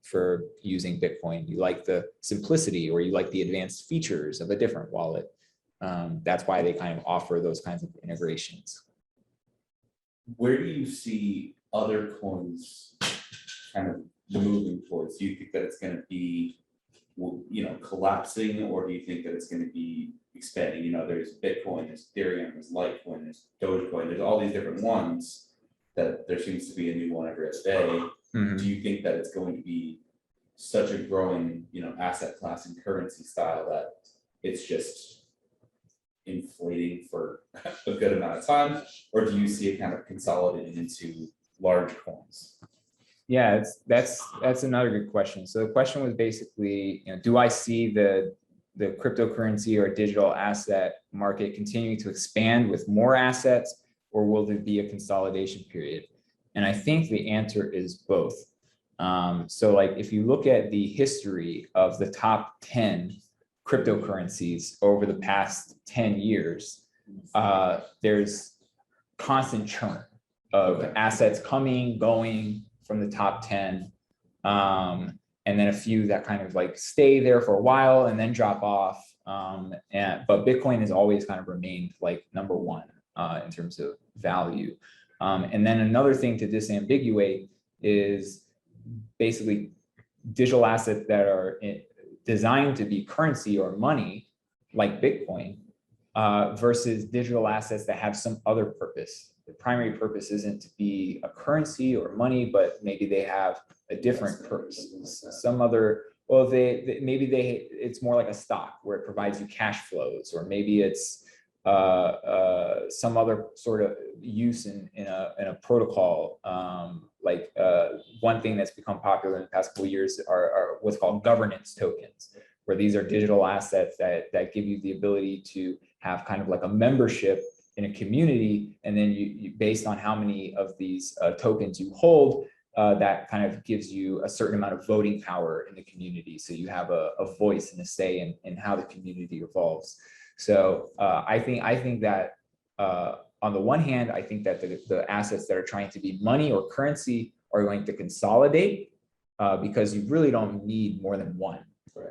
for using Bitcoin. You like the simplicity, or you like the advanced features of a different wallet. That's why they kind of offer those kinds of integrations. Where do you see other coins kind of moving towards? Do you think that it's going to be, collapsing, or do you think that it's going to be expanding? There's Bitcoin, there's Ethereum, there's Litecoin, there's Dogecoin, there's all these different ones that there seems to be a new one every other day. Mm-hmm. Do you think that it's going to be such a growing, asset class and currency style that it's just inflating for a good amount of time, or do you see it kind of consolidating into large coins? Yeah, that's another good question. So the question was basically, do I see the cryptocurrency or digital asset market continuing to expand with more assets, or will there be a consolidation period? And I think the answer is both. So if you look at the history of the top 10 cryptocurrencies over the past 10 years, there's constant churn of assets coming, going from the top 10, and then a few that kind of stay there for a while and then drop off. But Bitcoin has always kind of remained number one in terms of value. And then another thing to disambiguate is basically digital assets that are designed to be currency or money, like Bitcoin, versus digital assets that have some other purpose. The primary purpose isn't to be a currency or money, but maybe they have a different purpose. Some other, well, it's more like a stock where it provides you cash flows, or maybe it's some other sort of use in a protocol. One thing that's become popular in the past couple of years are what's called governance tokens, where these are digital assets that give you the ability to have kind of like a membership in a community, and then you based on how many of these tokens you hold, that kind of gives you a certain amount of voting power in the community. So you have a voice and a say in how the community evolves. So I think that on the one hand, I think that the assets that are trying to be money or currency are going to consolidate because you really don't need more than one.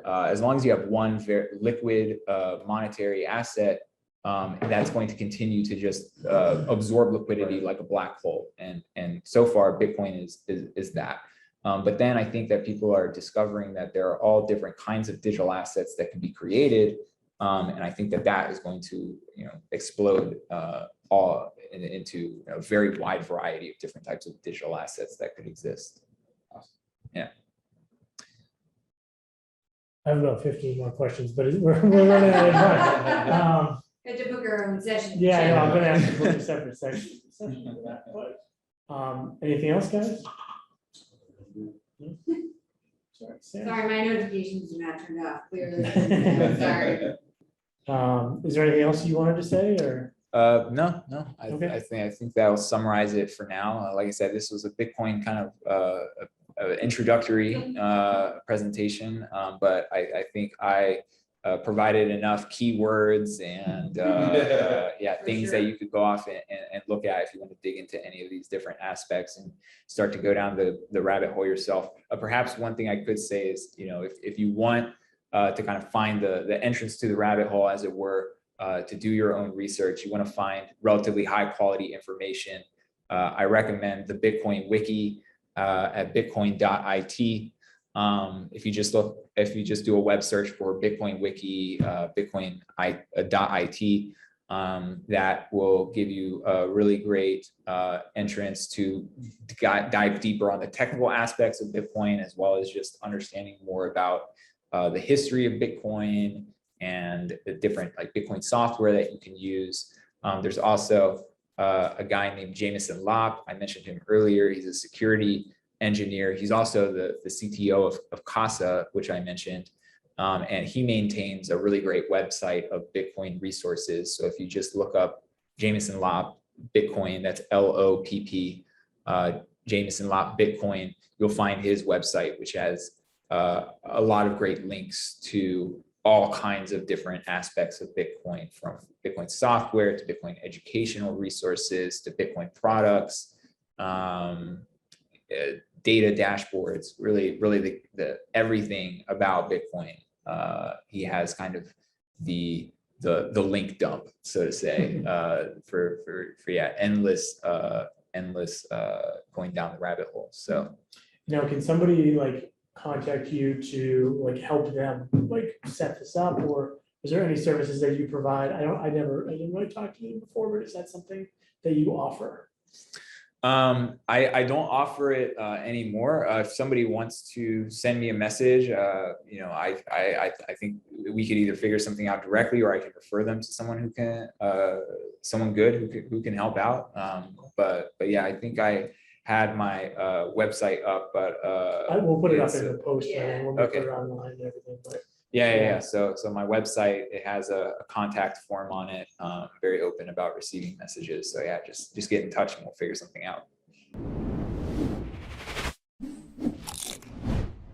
As long as you have one very liquid monetary asset, that's going to continue to just absorb liquidity like a black hole. And so far, Bitcoin is that. But then I think that people are discovering that there are all different kinds of digital assets that can be created. And I think that that is going to, explode all into a very wide variety of different types of digital assets that could exist. Yeah. I have about 15 more questions, but we're running out of time. Had to book our own session. Yeah, I know, I'm gonna have to book a separate session for that, but, anything else, guys? No? Sorry, Sam. Sorry, my notifications do not turn off, clearly. Sorry. Is there anything else you wanted to say, or? No. Okay. I think that'll summarize it for now. Like I said, this was a Bitcoin kind of introductory presentation, but I think I provided enough keywords and things that you could go off and look at if you want to dig into any of these different aspects and start to go down the rabbit hole yourself. Perhaps one thing I could say is, if you want to kind of find the entrance to the rabbit hole, as it were, to do your own research, you want to find relatively high quality information. I recommend the Bitcoin wiki at bitcoin.it. If you just do a web search for Bitcoin wiki, bitcoin.it, that will give you a really great entrance to dive deeper on the technical aspects of Bitcoin, as well as just understanding more about the history of Bitcoin and the different Bitcoin software that you can use. There's also a guy named Jameson Lopp. I mentioned him earlier. He's a security engineer. He's also the CTO of Casa, which I mentioned. And he maintains a really great website of Bitcoin resources. So if you just look up Jameson Lopp Bitcoin, that's LOPP, Jameson Lopp Bitcoin, you'll find his website, which has a lot of great links to all kinds of different aspects of Bitcoin, from Bitcoin software to Bitcoin educational resources to Bitcoin products, data dashboards, really the everything about Bitcoin. He has kind of the link dump, so to say, for endless going down the rabbit hole. So Now, can somebody contact you to help them set this up, or is there any services that you provide? I didn't really talk to you before, but is that something that you offer? I don't offer it anymore. If somebody wants to send me a message, I think we could either figure something out directly, or I can refer them to someone who can, someone good who can help out. But yeah, I think I had my website up, but I will put it up in the post, Yeah. and we'll put Okay. it online and everything, but. Yeah. So my website, it has a contact form on it. Very open about receiving messages. So yeah, just get in touch and we'll figure something out.